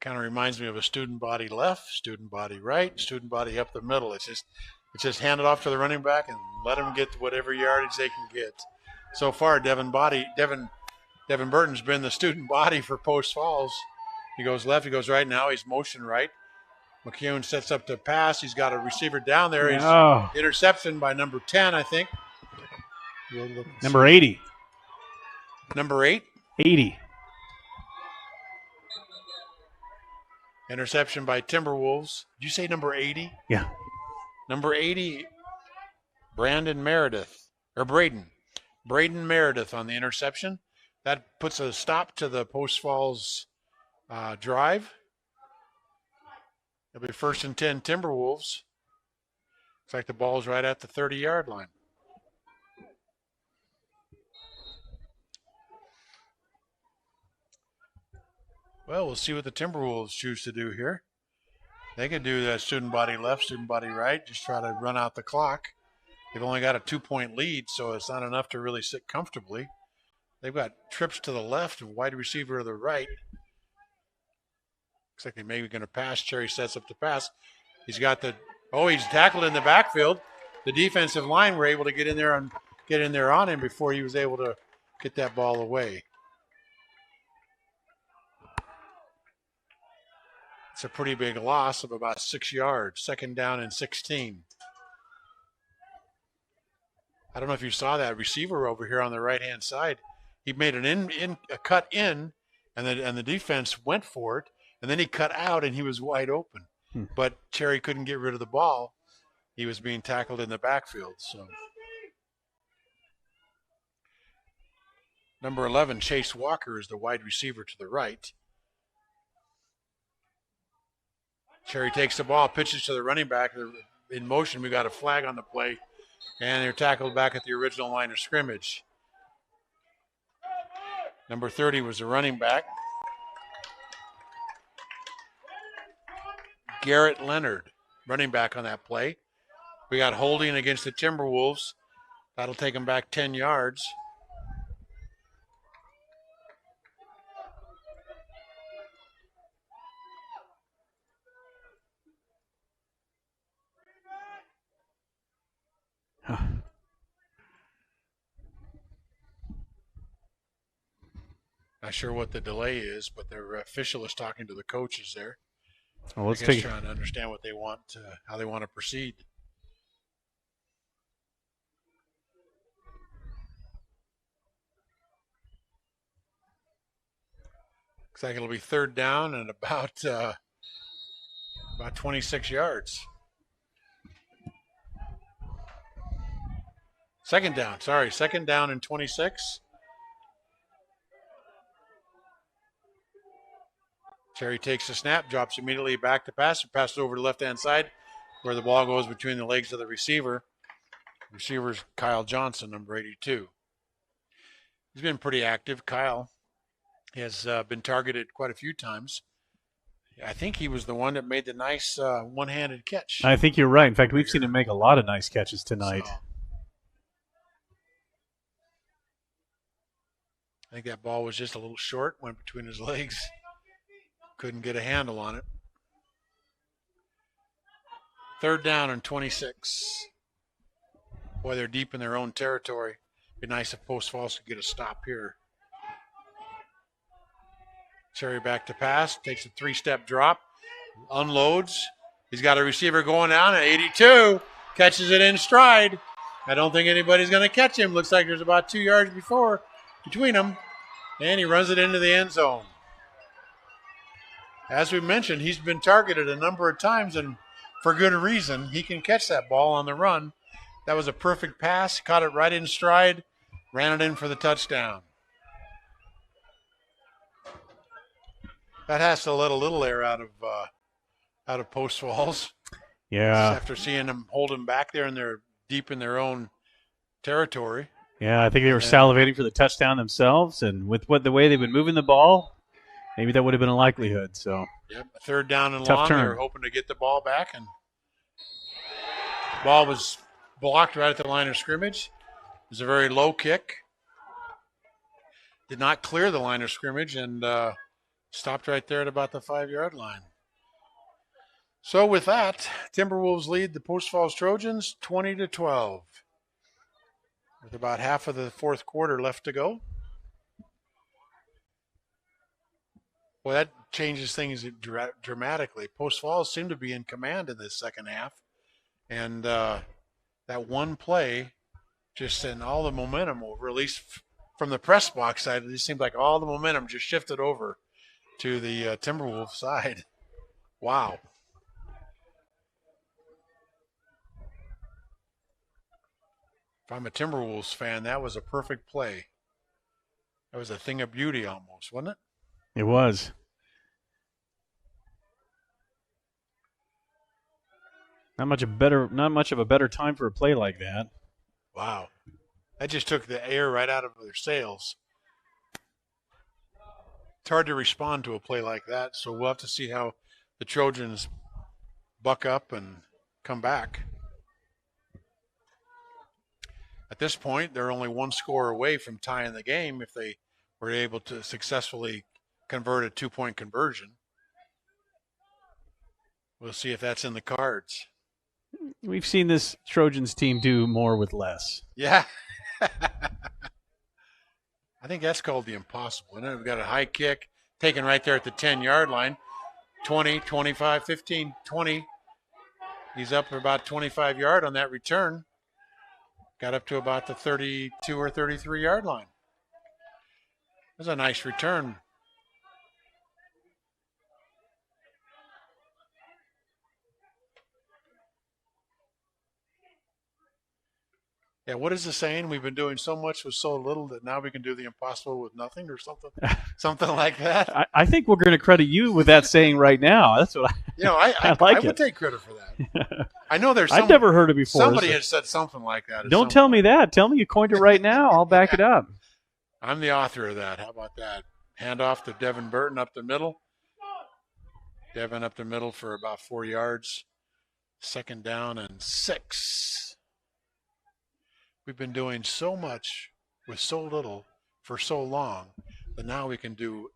Kind of reminds me of a student body left, student body right, student body up the middle. It's just hand it off to the running back and let them get whatever yardage they can get. So far, Devin Burton's been the student body for Post Falls. He goes left, he goes right. Now he's motion right. McEwen sets up to pass. He's got a receiver down there. He's interception by number 10, I think. Number 80. Number 8? 80. Interception by Timberwolves. Did you say number 80? Yeah. Number 80, Braden Meredith on the interception. That puts a stop to the Post Falls drive. It'll be 1st and 10 Timberwolves. Looks like the ball's right at the 30-yard line. Well, we'll see what the Timberwolves choose to do here. They could do that student body left, student body right, just try to run out the clock. They've only got a 2-point lead, so it's not enough to really sit comfortably. They've got trips to the left and wide receiver to the right. Looks like they may be going to pass. Cherry sets up the pass. He's tackled in the backfield. The defensive line were able to get in there on him before he was able to get that ball away. It's a pretty big loss of about 6 yards. 2nd down and 16. I don't know if you saw that receiver over here on the right-hand side. He made a cut in, and the defense went for it, and then he cut out, and he was wide open. But Cherry couldn't get rid of the ball. He was being tackled in the backfield. So, number 11, Chase Walker, is the wide receiver to the right. Cherry takes the ball, pitches to the running back. They're in motion. We got a flag on the play, and they're tackled back at the original line of scrimmage. Number 30 was the running back. Garrett Leonard, running back on that play. We got holding against the Timberwolves. That'll take them back 10 yards. Not sure what the delay is, but their official is talking to the coaches there. Well, trying to understand what they want, how they want to proceed. Looks like it'll be 3rd down and about 26 yards. 2nd down and 26. Cherry takes the snap, drops immediately back to pass, and passes over to the left-hand side where the ball goes between the legs of the receiver. Receiver's Kyle Johnson, number 82. He's been pretty active. Kyle has been targeted quite a few times. I think he was the one that made the nice one-handed catch. I think you're right. In fact, we've seen him make a lot of nice catches tonight. So, I think that ball was just a little short, went between his legs. Couldn't get a handle on it. 3rd down and 26. Boy, they're deep in their own territory. Be nice if Post Falls could get a stop here. Cherry back to pass, takes a 3-step drop, unloads. He's got a receiver going down at 82, catches it in stride. I don't think anybody's going to catch him. Looks like there's about 2 yards between them, and he runs it into the end zone. As we mentioned, he's been targeted a number of times, and for good reason. He can catch that ball on the run. That was a perfect pass. Caught it right in stride, ran it in for the touchdown. That has to let a little air out of Post Falls. Yeah. After seeing them hold him back there, and they're deep in their own territory. Yeah, I think they were salivating for the touchdown themselves, and with the way they've been moving the ball, maybe that would have been a likelihood. So, yep, 3rd down and tough long. turn. They were hoping to get the ball back, and the ball was blocked right at the line of scrimmage. It was a very low kick. Did not clear the line of scrimmage, and stopped right there at about the 5-yard line. So with that, Timberwolves lead the Post Falls Trojans 20-12. With about half of the 4th quarter left to go. Well, that changes things dramatically. Post Falls seemed to be in command in this second half. And that one play just sent all the momentum over, at least from the press box side. It seemed like all the momentum just shifted over to the Timberwolves side. Wow. If I'm a Timberwolves fan, that was a perfect play. That was a thing of beauty almost, wasn't it? It was. Not much of a better time for a play like that. Wow. That just took the air right out of their sails. It's hard to respond to a play like that, so we'll have to see how the Trojans buck up and come back. At this point, they're only one score away from tying the game if they were able to successfully convert a 2-point conversion. We'll see if that's in the cards. We've seen this Trojans team do more with less. Yeah. I think that's called the impossible. And then we've got a high kick taken right there at the 10-yard line. 20, 25, 15, 20. He's up about 25-yard on that return. Got up to about the 32 or 33-yard line. That's a nice return. Yeah, what is the saying? We've been doing so much with so little that now we can do the impossible with nothing, or something like that. I think we're going to credit you with that saying right now. That's what I would take credit for that. I know there's. I've never heard it before. Somebody has said something like that. Don't tell me that. Tell me you coined it right now. I'll back it up. I'm the author of that. How about that? Hand off to Devin Burton up the middle. Devin up the middle for about 4 yards. 2nd down and 6. We've been doing so much with so little for so long that now we can do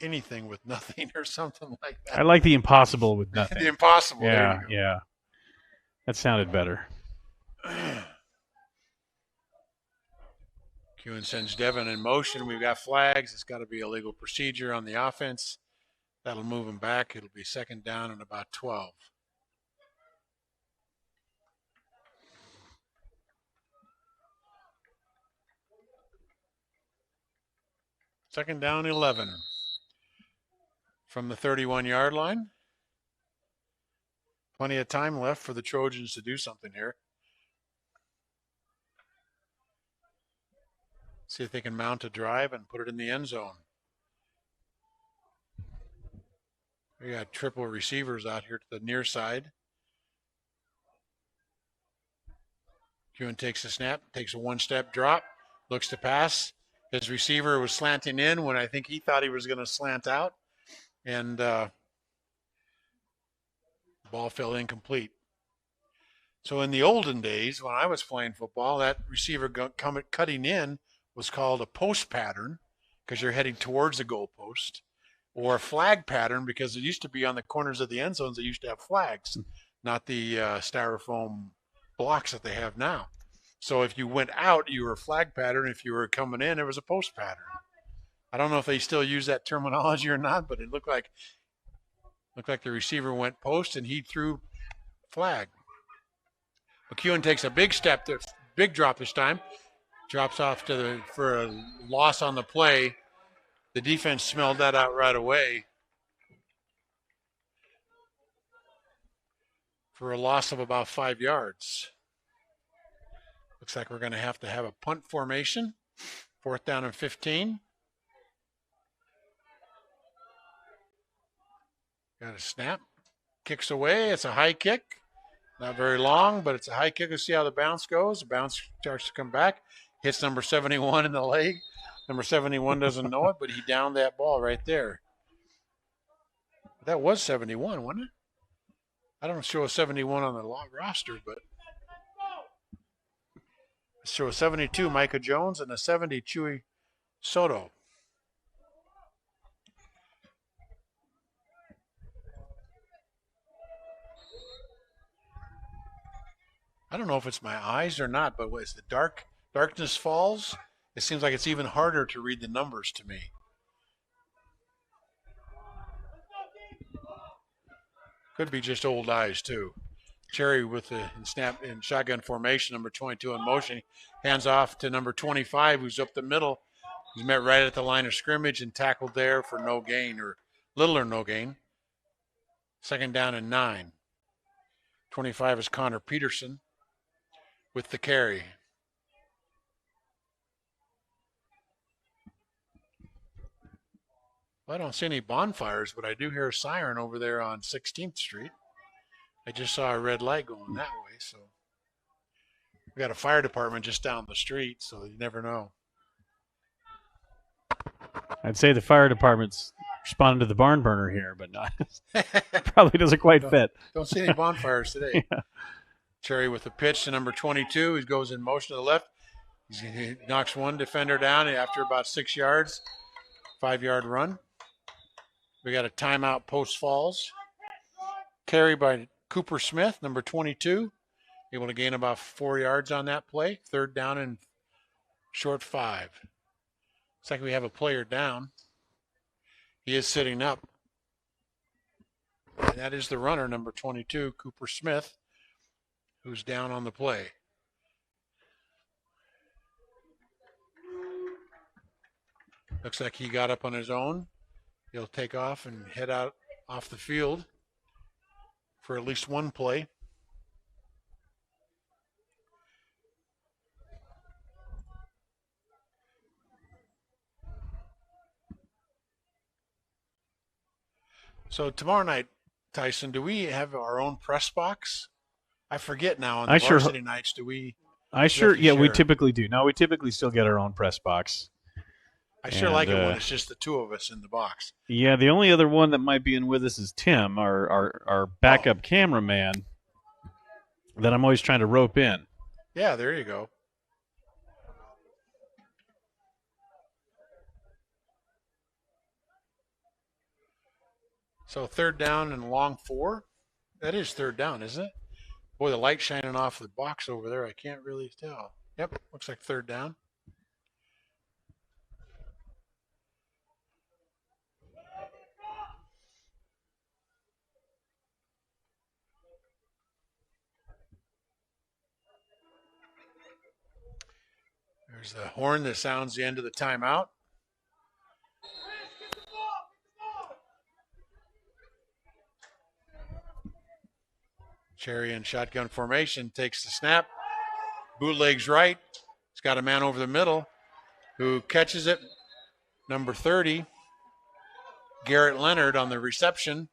anything with nothing or something like that. I like the impossible with nothing. The impossible. Yeah. That sounded better. Kewen sends Devin in motion. We've got flags. It's got to be a legal procedure on the offense. That'll move him back. It'll be 2nd down and about 12. Second down, 11 from the 31-yard line. Plenty of time left for the Trojans to do something here. See if they can mount a drive and put it in the end zone. We got triple receivers out here to the near side. Kewen takes a snap, takes a 1-step drop, looks to pass. His receiver was slanting in when I think he thought he was going to slant out. And the ball fell incomplete. So in the olden days, when I was playing football, that receiver cutting in was called a post pattern because you're heading towards the goalpost, or a flag pattern because it used to be on the corners of the end zones. They used to have flags, not the styrofoam blocks that they have now. So if you went out, you were a flag pattern. If you were coming in, it was a post pattern. I don't know if they still use that terminology or not, but it looked like the receiver went post and he threw flag. McEwen takes a big step, big drop this time. Drops off for a loss on the play. The defense smelled that out right away. For a loss of about 5 yards. Looks like we're going to have a punt formation. 4th down and 15. Got a snap. Kicks away. It's a high kick. Not very long, but it's a high kick. Let's see how the bounce goes. The bounce starts to come back. Hits number 71 in the leg. Number 71 doesn't know it, but he downed that ball right there. That was 71, wasn't it? I don't show a 71 on the roster, but I show a 72, Micah Jones, and a 70, Chewy Soto. I don't know if it's my eyes or not, but as the darkness falls, it seems like it's even harder to read the numbers to me. Could be just old eyes, too. Cherry with the snap in shotgun formation, number 22 in motion. Hands off to number 25, who's up the middle. He's met right at the line of scrimmage and tackled there for no gain, or little or no gain. 2nd down and 9. 25 is Connor Peterson with the carry. Well, I don't see any bonfires, but I do hear a siren over there on 16th Street. I just saw a red light going that way, so we got a fire department just down the street, so you never know. I'd say the fire department's responding to the barn burner here, but not probably doesn't quite fit. Don't see any bonfires today. Yeah. Cherry with the pitch to number 22. He goes in motion to the left. He knocks one defender down after about 6 yards. 5-yard run. We got a timeout Post Falls. Carry by Cooper Smith, number 22. Able to gain about 4 yards on that play. 3rd down and short 5. Looks like we have a player down. He is sitting up. And that is the runner, number 22, Cooper Smith, who's down on the play. Looks like he got up on his own. He'll take off and head out off the field for at least one play. So tomorrow night, Tyson, do we have our own press box? I forget now. On the varsity nights, do we? We typically do. No, we typically still get our own press box. I sure like it when it's just the two of us in the box. Yeah, the only other one that might be in with us is Tim, our backup cameraman that I'm always trying to rope in. Yeah, there you go. So 3rd down and long 4. That is 3rd down, isn't it? Boy, the light shining off the box over there, I can't really tell. Yep, looks like 3rd down. There's the horn that sounds the end of the timeout. Cherry in shotgun formation takes the snap. Bootlegs right. He's got a man over the middle who catches it. Number 30, Garrett Leonard on the reception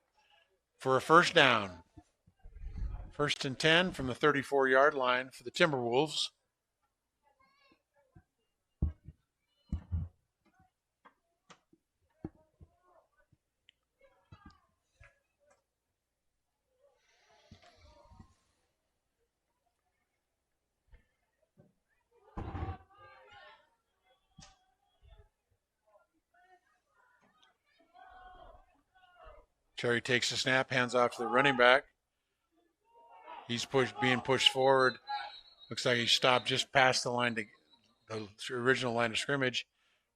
for a 1st down. 1st and 10 from the 34-yard line for the Timberwolves. Cherry takes the snap, hands off to the running back. He's being pushed forward. Looks like he stopped just past the original line of scrimmage.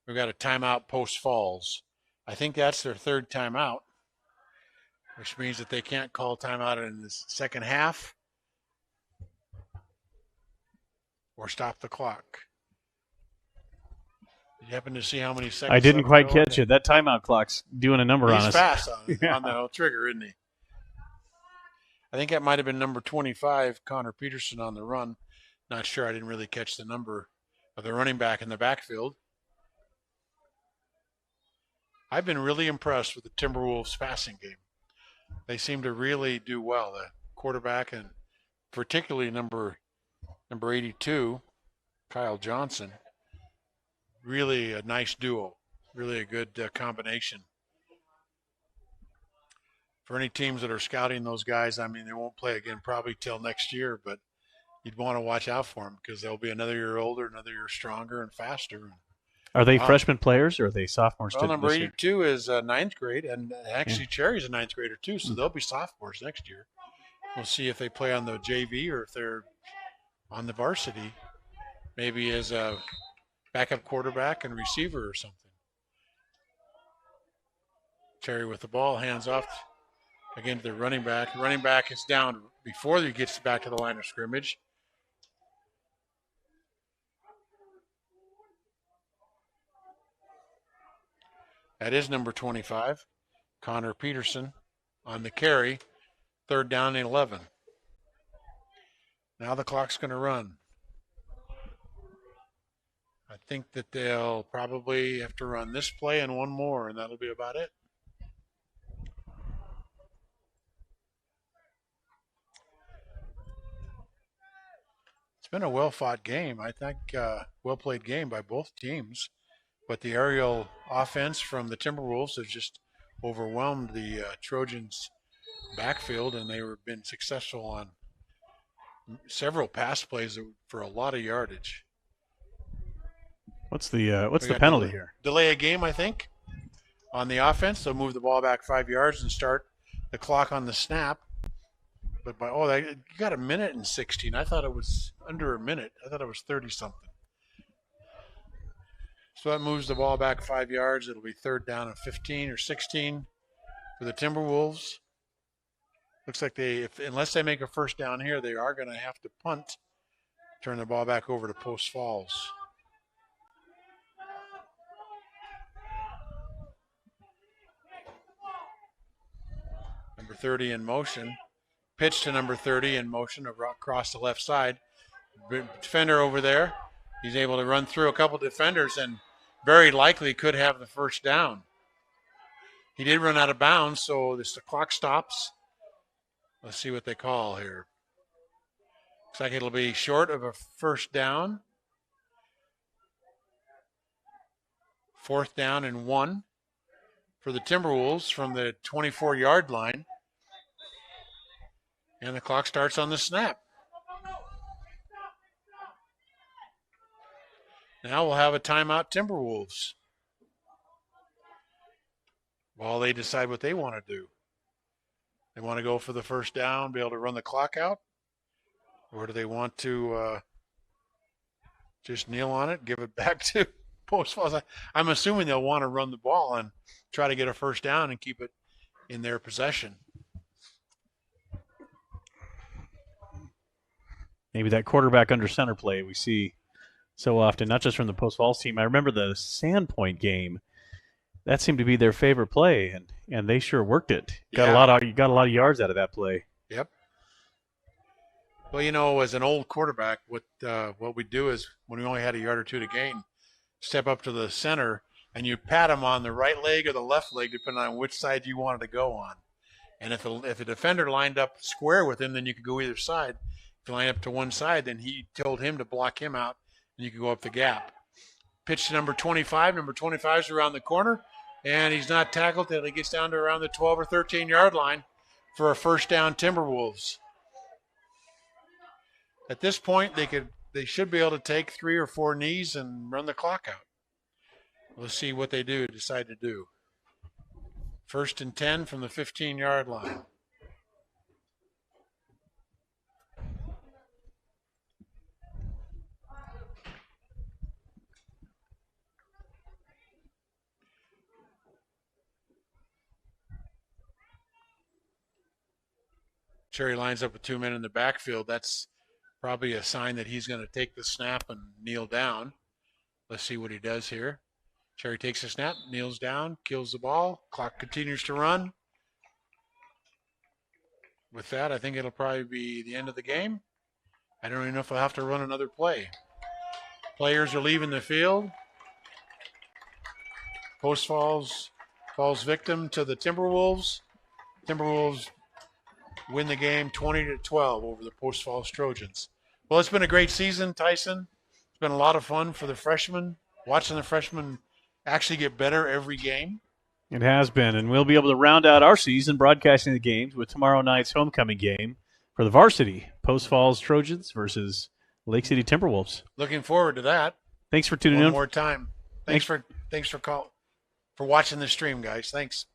We've got a timeout Post Falls. I think that's their 3rd timeout, which means that they can't call timeout in the second half or stop the clock. You happen to see how many seconds? I didn't quite catch it. That timeout clock's doing a number on us. He's fast on the trigger, isn't he? I think that might have been number 25, Connor Peterson on the run. Not sure. I didn't really catch the number of the running back in the backfield. I've been really impressed with the Timberwolves passing game. They seem to really do well. The quarterback and particularly number 82, Kyle Johnson. Really a nice duo, really a good combination. For any teams that are scouting those guys, I mean, they won't play again probably till next year, but you'd want to watch out for them because they'll be another year older, another year stronger and faster. Are they freshman players or are they sophomores? Well, number 82 is 9th grade, and actually Cherry's a 9th grader too, so they'll be sophomores next year. We'll see if they play on the JV or if they're on the varsity, maybe as a backup quarterback and receiver or something. Cherry with the ball, hands off again to the running back. The running back is down before he gets back to the line of scrimmage. That is number 25, Connor Peterson on the carry. 3rd down and 11. Now the clock's going to run. I think that they'll probably have to run this play and one more, and that'll be about it. been a well-fought game. I think well-played game by both teams. But the aerial offense from the Timberwolves has just overwhelmed the Trojans' backfield, and they've been successful on several pass plays for a lot of yardage. What's the penalty here? Delay a game, I think, on the offense. They'll move the ball back 5 yards and start the clock on the snap. But you got 1:16. I thought it was under a minute. I thought it was 30-something. So that moves the ball back 5 yards. It'll be 3rd down and 15 or 16 for the Timberwolves. Looks like unless they make a first down here, they are going to have to punt, turn the ball back over to Post Falls. Number 30 in motion. Pitch to number 30 in motion across the left side. Defender over there. He's able to run through a couple defenders and very likely could have the first down. He did run out of bounds, so the clock stops. Let's see what they call here. Looks like it'll be short of a first down. 4th down and 1 for the Timberwolves from the 24-yard line. And the clock starts on the snap. Now we'll have a timeout, Timberwolves, while they decide what they want to do. They want to go for the first down, be able to run the clock out? Or do they want to just kneel on it, give it back to Post Falls? I'm assuming they'll want to run the ball and try to get a first down and keep it in their possession. Maybe that quarterback under center play we see so often, not just from the Post Falls team. I remember the Sandpoint game. That seemed to be their favorite play, and they sure worked it. Got a lot of yards out of that play. Yep. Well, as an old quarterback, what we do is when we only had a yard or two to gain, step up to the center and you pat him on the right leg or the left leg, depending on which side you wanted to go on. And if a defender lined up square with him, then you could go either side. If you line up to one side, then he told him to block him out, and you could go up the gap. Pitch to number 25. Number 25 is around the corner, and he's not tackled until he gets down to around the 12 or 13-yard line for a first down, Timberwolves. At this point, they should be able to take 3 or 4 knees and run the clock out. Let's see what they decide to do. 1st and 10 from the 15-yard line. Cherry lines up with 2 men in the backfield. That's probably a sign that he's going to take the snap and kneel down. Let's see what he does here. Cherry takes the snap, kneels down, kills the ball. Clock continues to run. With that, I think it'll probably be the end of the game. I don't even know if I'll have to run another play. Players are leaving the field. Post falls victim to the Timberwolves. Timberwolves win the game 20-12 over the Post Falls Trojans. Well, it's been a great season, Tyson. It's been a lot of fun for the freshmen, watching the freshmen actually get better every game. It has been, and we'll be able to round out our season broadcasting the games with tomorrow night's homecoming game for the varsity, Post Falls Trojans versus Lake City Timberwolves. Looking forward to that. Thanks for tuning in. One more time. Thanks for watching the stream, guys. Thanks.